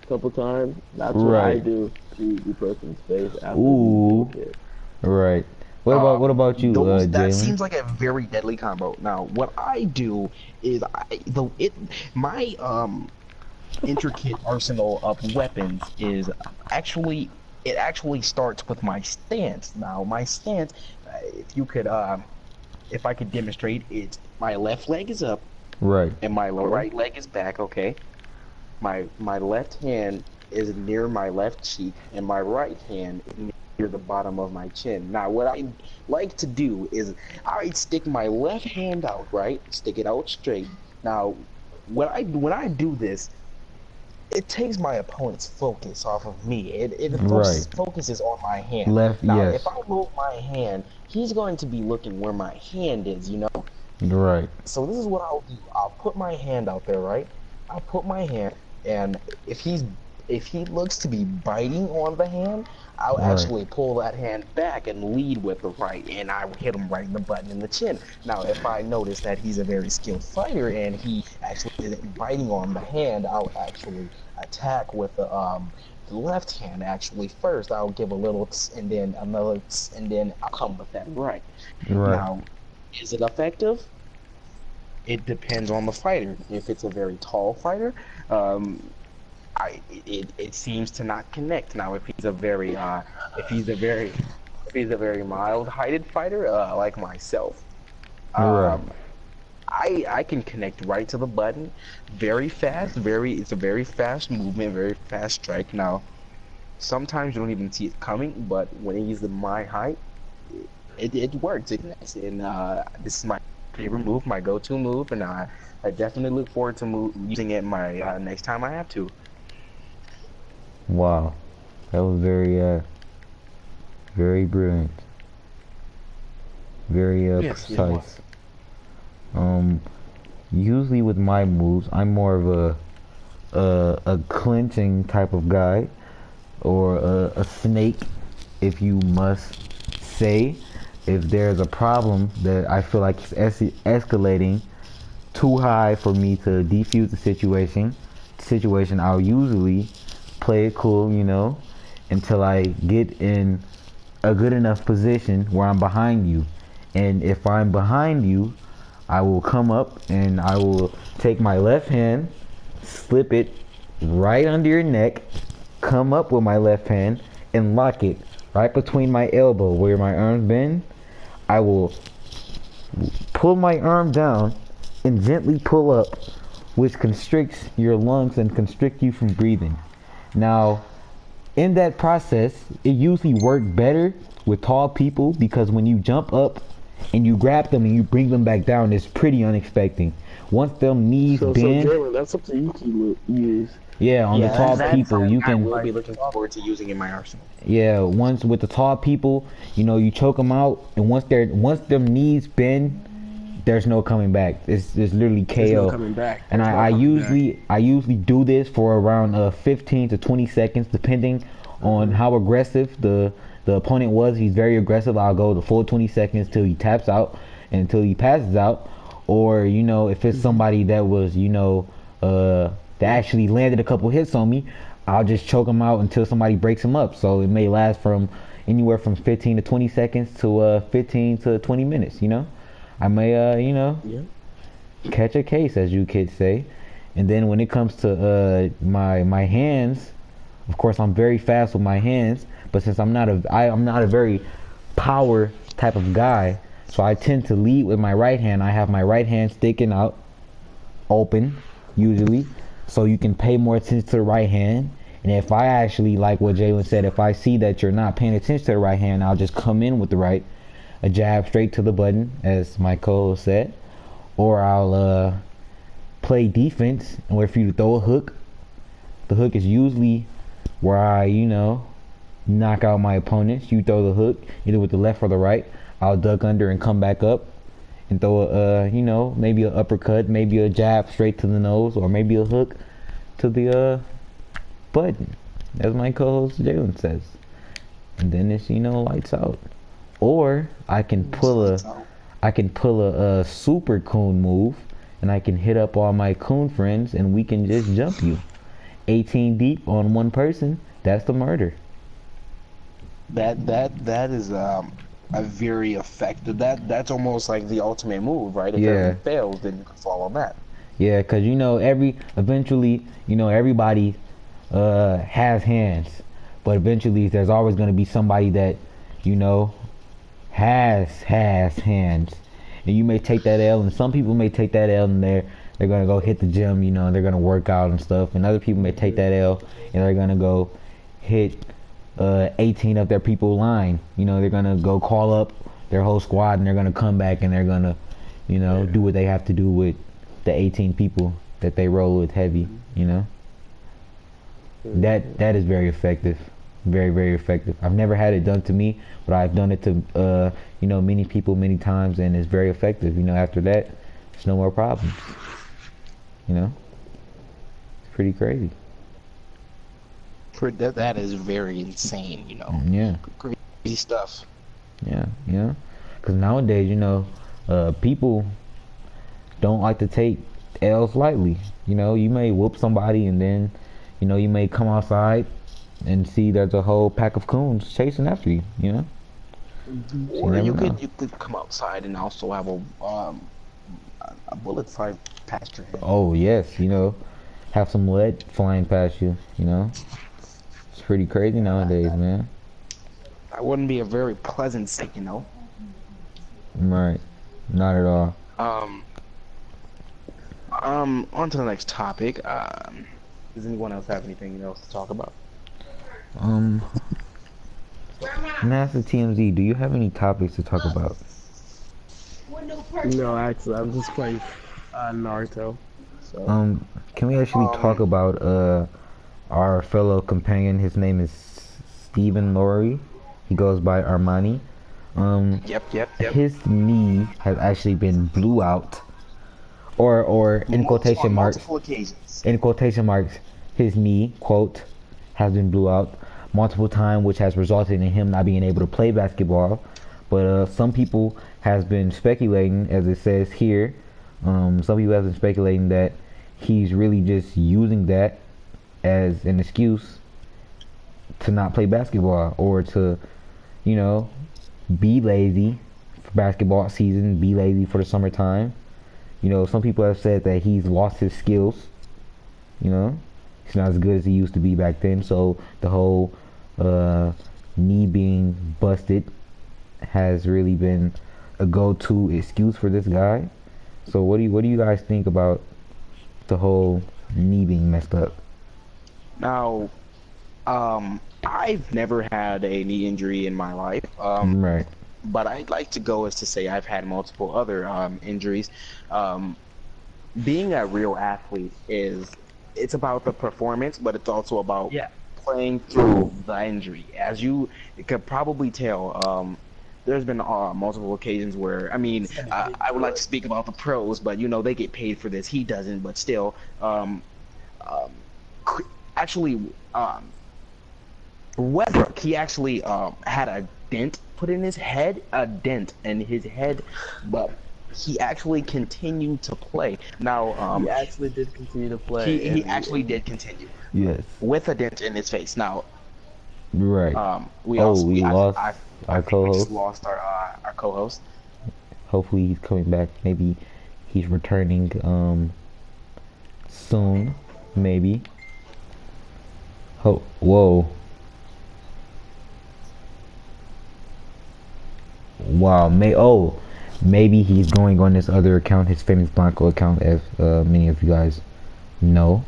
a couple times. That's what I do to the person's face after the hit. Right. What about you, That Jalen? seems like a very deadly combo. Now, what I do is my intricate arsenal of weapons is actually starts with my stance. Now, my stance, if I could demonstrate it, my left leg is up, right, and my right leg is back. Okay, my left hand is near my left cheek, and my right hand is near the bottom of my chin. Now, what I like to do is I stick my left hand out, right? Stick it out straight. Now, when I do this, it takes my opponent's focus off of me. It focuses on my hand. Now, if I move my hand, he's going to be looking where my hand is, you know? Right. So this is what I'll do. I'll put my hand out there, right? I'll put my hand, and if he looks to be biting on the hand, I'll actually pull that hand back and lead with the right, and I will hit him right in the butt and in the chin. Now, if I notice that he's a very skilled fighter and he actually isn't biting on the hand, I'll actually attack with the left hand actually first. I'll give a little and then another and then I'll come with that right. Now, is it effective? It depends on the fighter. If it's a very tall fighter, it seems to not connect. Now, if he's a very mild-heighted fighter, like myself, I can connect right to the button, very fast. It's a very fast movement, very fast strike. Now, sometimes you don't even see it coming, but when he's my height, it works. It connects, and this is my favorite move, my go-to move, and I definitely look forward to using it my next time I have to. Wow, that was very brilliant, very precise. Usually with my moves, I'm more of a clinching type of guy, or a snake, if you must say. If there's a problem that I feel like is escalating too high for me to defuse the situation, I'll usually play it cool, you know, until I get in a good enough position where I'm behind you. And if I'm behind you, I will come up and I will take my left hand, slip it right under your neck, come up with my left hand and lock it right between my elbow where my arms bend. I will pull my arm down and gently pull up, which constricts your lungs and constrict you from breathing. Now, in that process, it usually works better with tall people because when you jump up and you grab them and you bring them back down, it's pretty unexpected. Once them knees So bend, Jalen, that's something you can use. yeah, on the Yeah, tall that's people, something you I can, will be looking forward to using in my arsenal. yeah, once with the tall people, you know, you choke them out, and once them knees bend, there's no coming back. It's literally KO. There's no coming back. And There's no I coming back. usually do this for around 15 to 20 seconds, depending on how aggressive the opponent was. He's very aggressive. I'll go the full 20 seconds till he taps out and until he passes out. Or you know, if it's somebody that was that actually landed a couple hits on me, I'll just choke him out until somebody breaks him up. So it may last from anywhere from 15 to 20 seconds to 15 to 20 minutes. You know, I may Yeah. catch a case, as you kids say. And then when it comes to my hands, of course I'm very fast with my hands, but since I'm not a very power type of guy, so I tend to lead with my right hand. I have my right hand sticking out open usually, so you can pay more attention to the right hand. And if I actually, like what Jalen said, if I see that you're not paying attention to the right hand, I'll just come in with the right, a jab straight to the button, as my co-host said, or I'll play defense and wait for you to throw a hook. The hook is usually where I, knock out my opponents. You throw the hook either with the left or the right. I'll duck under and come back up and throw maybe an uppercut, maybe a jab straight to the nose, or maybe a hook to the button, as my co-host Jalen says. And then it's lights out. Or I can pull a super coon move, and I can hit up all my coon friends, and we can just jump you 18 deep on one person. That's the murder. That is a very effective. That's almost like the ultimate move, right? If Yeah. everything fails, then you can fall on that. Yeah, cause eventually everybody has hands, but eventually there's always gonna be somebody that has hands, and you may take that L, and some people may take that L and they're gonna go hit the gym, they're gonna work out and stuff, and other people may take that L and they're gonna go hit 18 of their people line. They're gonna go call up their whole squad, and they're gonna come back and they're gonna do what they have to do with the 18 people that they roll with heavy. That is very effective, very, very effective. I've never had it done to me, but I've done it to many people many times, and it's very effective. After that, there's no more problems. It's pretty crazy. That is very insane, Yeah. Crazy stuff. Yeah, because nowadays, people don't like to take L's lightly. You may whoop somebody, and then, you may come outside and see there's a whole pack of coons chasing after you. So Or you you never know. could come outside and also have a bullet fly past your head. Oh yes, have some lead flying past you. It's pretty crazy nowadays, man. That wouldn't be a very pleasant sight, Right, not at all. On to the next topic. Does anyone else have anything else to talk about? NASA TMZ, do you have any topics to talk about? No, actually, I'm just playing Naruto. So. Can we actually talk about our fellow companion? His name is Stephen Laurie. He goes by Armani. Yep. His knee has actually been blew out, or in quotation marks, multiple occasions. in quotation marks, his knee, quote, has been blew out multiple times, which has resulted in him not being able to play basketball. But some people has been speculating, as it says here, some people have been speculating that he's really just using that as an excuse to not play basketball, or to, be lazy for basketball season, be lazy for the summertime. Some people have said that he's lost his skills. He's not as good as he used to be back then. So the whole knee being busted has really been a go-to excuse for this guy. So what do you guys think about the whole knee being messed up? Now, I've never had a knee injury in my life. Right. But I'd like to go as to say I've had multiple other injuries. Um, Being a real athlete it's about the performance, but it's also about Yeah. playing through the injury. As you could probably tell, there's been multiple occasions where, I mean, I would like to speak about the pros, but you know they get paid for this. He doesn't, but still, um, actually, Westbrook, he actually had a dent put in his head, a dent in his head, but he actually continued to play. Now, He actually did continue to play, he and actually did continue Yes. with a dent in his face. Now, Right. we Oh, also we lost I our think we just co-host. lost our co-host. Hopefully he's coming back. Maybe he's returning soon. Maybe. Whoa. Wow. Maybe he's going on this other account, his famous Blanco account, as many of you guys know.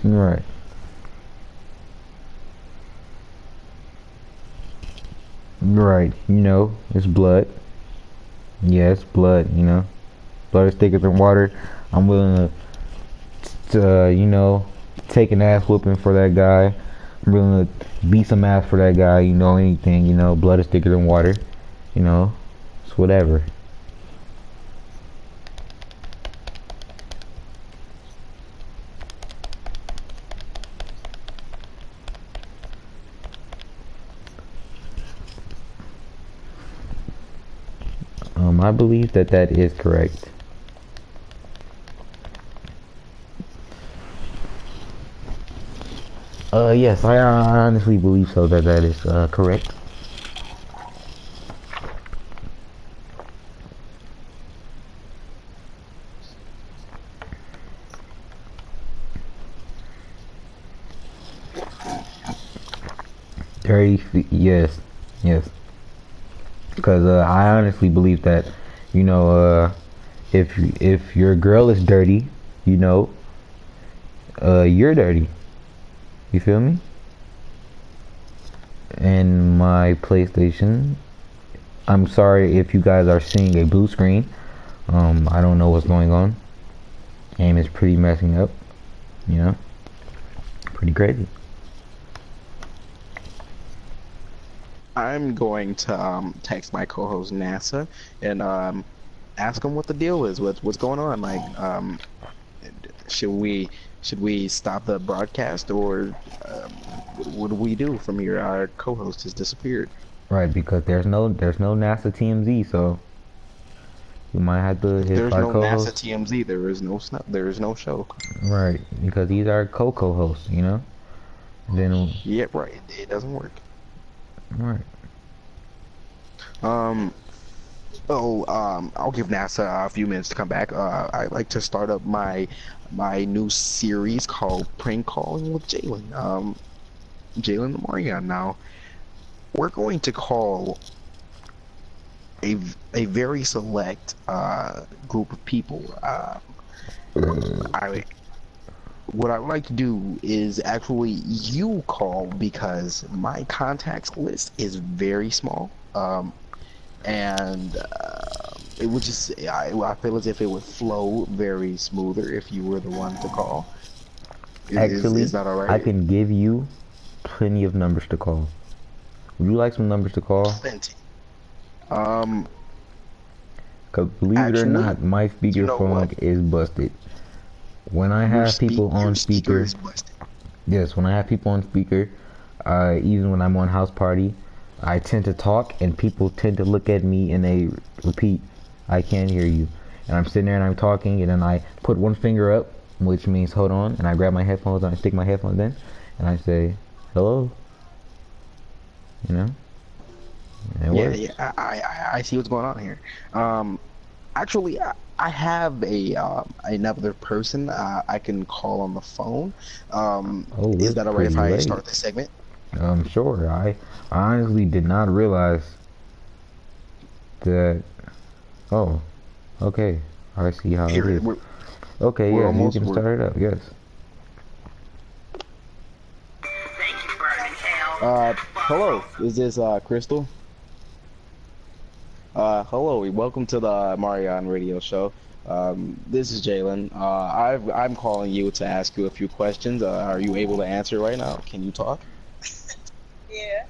Right. Right. You know, it's blood. Yes, blood. You know, blood is thicker than water. I'm willing to you know, take an ass whooping for that guy. I'm willing to beat some ass for that guy. You know, anything. You know, blood is thicker than water. You know, it's whatever. I believe that that is correct. Yes, I honestly believe so that that is correct. Yes, yes. Because I honestly believe that, you know, if your girl is dirty, you know, you're dirty. You feel me? And my PlayStation, I'm sorry if you guys are seeing a blue screen. I don't know what's going on. Game is pretty messing up. You know, pretty crazy. I'm going to text my co-host NASA and ask him what the deal is. What's going on? Like, should we stop the broadcast or what do we do from here? Our co-host has disappeared. Right, because there's no NASA TMZ, so we might have to hit There's our no NASA co-host. TMZ. There is no show. Right, because he's our co-host, you know. Then, Yeah, right. It doesn't work. right. Um. I'll give NASA a few minutes to come back. I'd like to start up my new series called Prank Calling with Jalen. Jalen Marion. Now, we're going to call a very select group of people. I What I would like to do is actually you call because my contacts list is very small. And it would just I feel as if it would flow very smoother if you were the one to call. Actually, Is that all I right? can give you plenty of numbers to call. Would you like some numbers to call? Plenty. Um, Cause believe it or Actually, not, my you know what? speakerphone is busted. When I have people Your on speaker speaker, is busted. yes, when I have people on speaker, even when I'm on house party, I tend to talk and people tend to look at me and they repeat, I can't hear you. And I'm sitting there and I'm talking and then I put one finger up, which means hold on, and I grab my headphones and I stick my headphones in and I say, hello, you know? And it Yeah, works. yeah, I see what's going on here. Actually, I have a another person I can call on the phone. Oh, Is it's that alright pretty if I late. start this segment? Sure. I honestly did not realize that. Oh, okay. I see how it Here, is. Okay, we're yes, you almost. can start it up. Yes. Hello. Is this Crystal? Hello. Welcome to the Marion Radio Show. This is Jalen. I'm calling you to ask you a few questions. Are you able to answer right now? Can you talk? Yeah.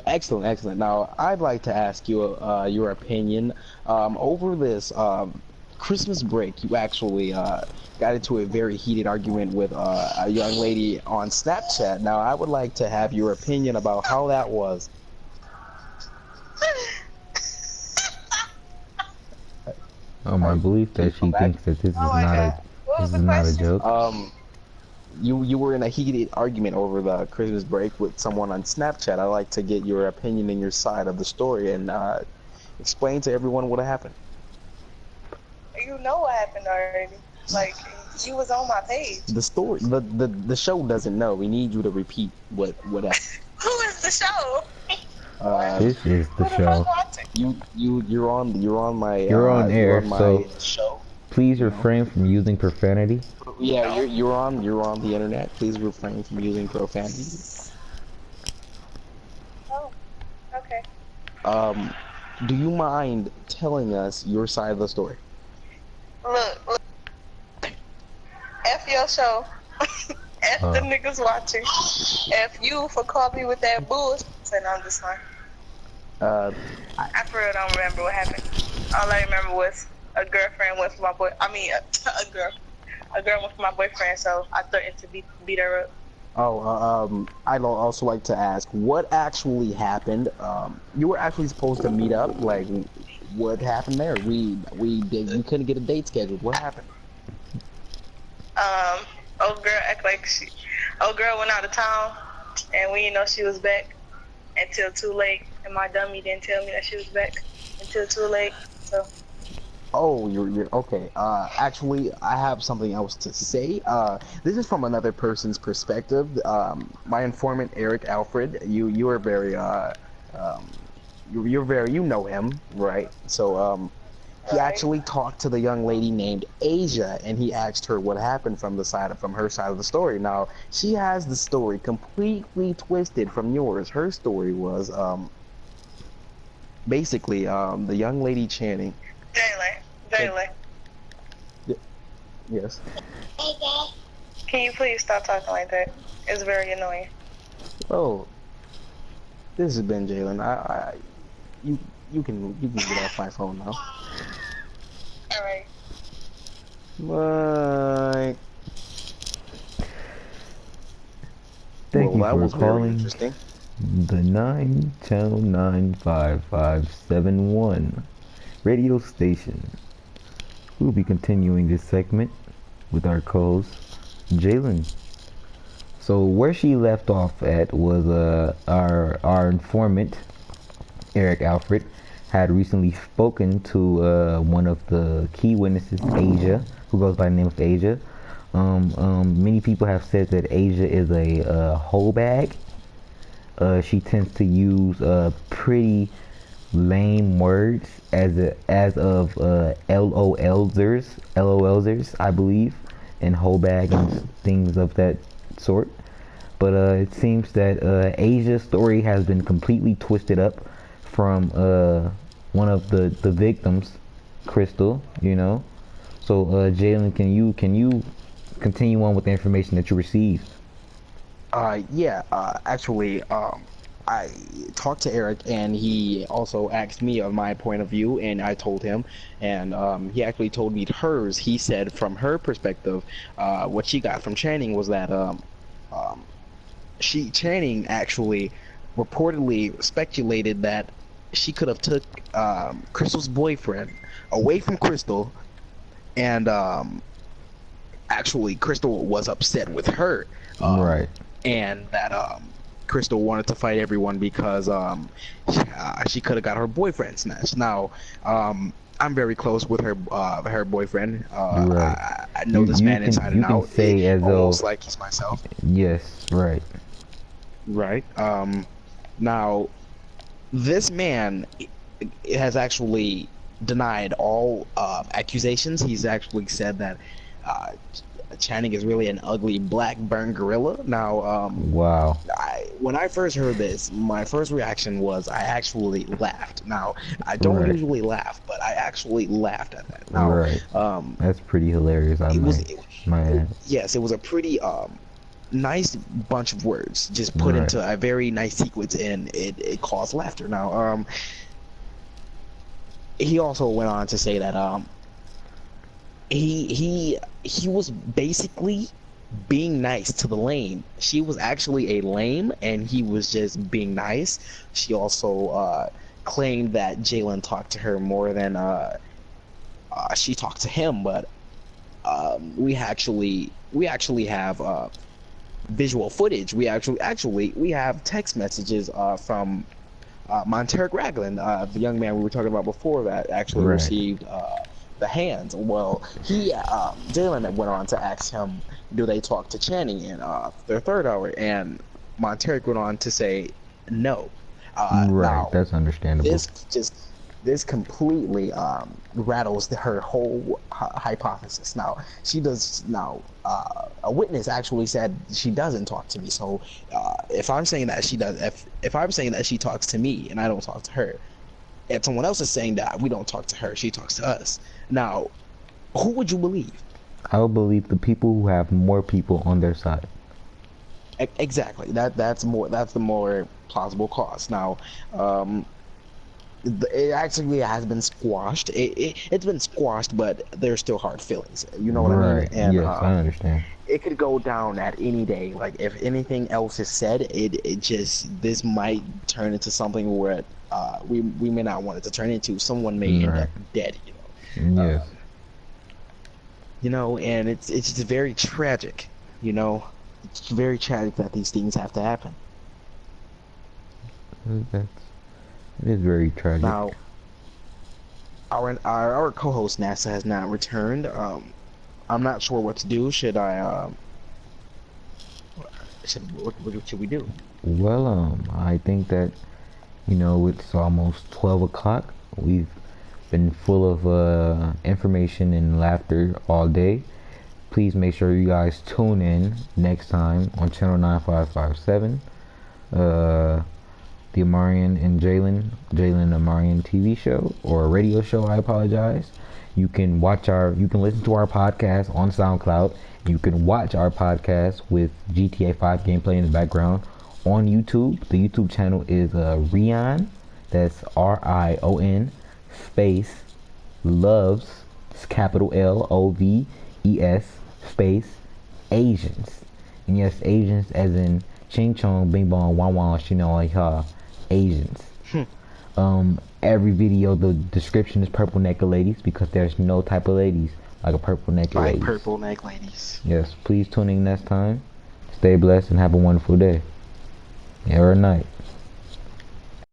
Excellent, excellent. Now, I'd like to ask you your opinion. Over this Christmas break, you actually got into a very heated argument with a young lady on Snapchat. Now, I would like to have your opinion about how that was. I believe Can you that come she back? thinks that this Oh is my not a God. What was this the is not a question? joke. You were in a heated argument over the Christmas break with someone on Snapchat. I'd like to get your opinion and your side of the story and explain to everyone what happened. You know what happened already. Like, you was on my page. The story, the show doesn't know. We need you to repeat what happened. Who is the show? This is the Who the show. fuck watching? You're on my You're on air, so show. please You know? refrain from using profanity. Yeah, you're on the internet. Please refrain from using profanity. Oh, okay. Do you mind telling us your side of the story? Look. F your show. F the niggas watching. F you for calling me with that bullshit. And I'm just like, I for real don't remember what happened. All I remember was a girlfriend went for my boy. I mean, a girl went for my boyfriend, so I threatened to beat her up. I'd also like to ask what actually happened. You were actually supposed to meet up. Like, what happened there? We couldn't get a date scheduled. What happened? Old girl went out of town, and we didn't know she was back until too late. And my dummy didn't tell me that she was back until too late. So. Oh, you're okay. Actually, I have something else to say. This is from another person's perspective. My informant, Eric Alfred. You are very you're very, you know him, right? So he actually talked to the young lady named Asia, and he asked her what happened from her side of the story. Now, she has the story completely twisted from yours. Her story was basically the young lady chanting. Jayla. Yes. Can you please stop talking like that? It's very annoying. Oh, this has been Jalen. You can get off my phone now. Alright. Bye. Thank you that for was very calling interesting. the 9-955-571 radio station. We'll be continuing this segment with our co-host, Jalen. So where she left off at was our informant, Eric Alfred, had recently spoken to one of the key witnesses, Asia, who goes by the name of Asia. Many people have said that Asia is a hoe bag. She tends to use pretty lame words as of LOLzers, I believe, and hoe bag and things of that sort. But it seems that Asia's story has been completely twisted up from one of the victims, Crystal. You know, so Jalen, can you continue on with the information that you received? Actually, I talked to Eric, and he also asked me of my point of view, and I told him, and he actually told me hers. He said from her perspective, what she got from Channing was that Channing actually reportedly speculated that she could have took Crystal's boyfriend away from Crystal, and actually Crystal was upset with her, Right. and that Crystal wanted to fight everyone because she could have got her boyfriend snatched. Now, I'm very close with her boyfriend. Right. I know this man inside and out. You can say as almost though, like he's myself. yes, right. Right. Now this man has actually denied all accusations. He's actually said that uh, Channing is really an ugly black burn gorilla. Now, Wow. when I first heard this, my first reaction was I actually laughed. Now, I don't Right. usually laugh, but I actually laughed at that. Now, Right. That's pretty hilarious. it was, My add. yes, it was a pretty nice bunch of words just put Right. into a very nice sequence, and it caused laughter. Now, he also went on to say that he was basically being nice to the lame. She was actually a lame, and he was just being nice. She also claimed that Jalen talked to her more than she talked to him, but we actually have visual footage. We have text messages from Monteric Ragland, the young man we were talking about before that actually Right. received the hands. Well, Jalen went on to ask him, do they talk to Channing in their third hour? And Monteric went on to say no. Right. Now, That's understandable. this completely rattles her whole hypothesis. Now a witness actually said she doesn't talk to me. So if I'm saying that she does, if I'm saying that she talks to me and I don't talk to her, and someone else is saying that we don't talk to her, she talks to us. Now, who would you believe? I would believe the people who have more people on their side. Exactly. That's the more plausible cause. Now, it actually has been squashed. It's been squashed, but there's still hard feelings. You know what I mean? Right. And Yes, I understand. it could go down at any day. Like if anything else is said, this might turn into something where we may not want it to turn into. Someone may end Right. up dead. You know. Yes. And it's just very tragic. You know, it's very tragic that these things have to happen. It is very tragic. Now, our co-host NASA has not returned. I'm not sure what to do. Should I? What should we do? Well, I think that, it's almost 12 o'clock. We've been full of information and laughter all day. Please make sure you guys tune in next time on channel 9557. The Amarian and Jalen Amarian TV show or radio show. I apologize. You can listen to our podcast on SoundCloud. You can watch our podcast with GTA 5 gameplay in the background on YouTube. The YouTube channel is Rion. That's RION space loves, capital LOVES space Asians. And yes, Asians as in Ching Chong, Bing Bong, Wan Wan, Shino, Asians. Every video, the description is purple neck ladies because there's no type of ladies like a purple neck Like lady. purple neck ladies. Yes, please tune in next time. Stay blessed and have a wonderful day. Or night.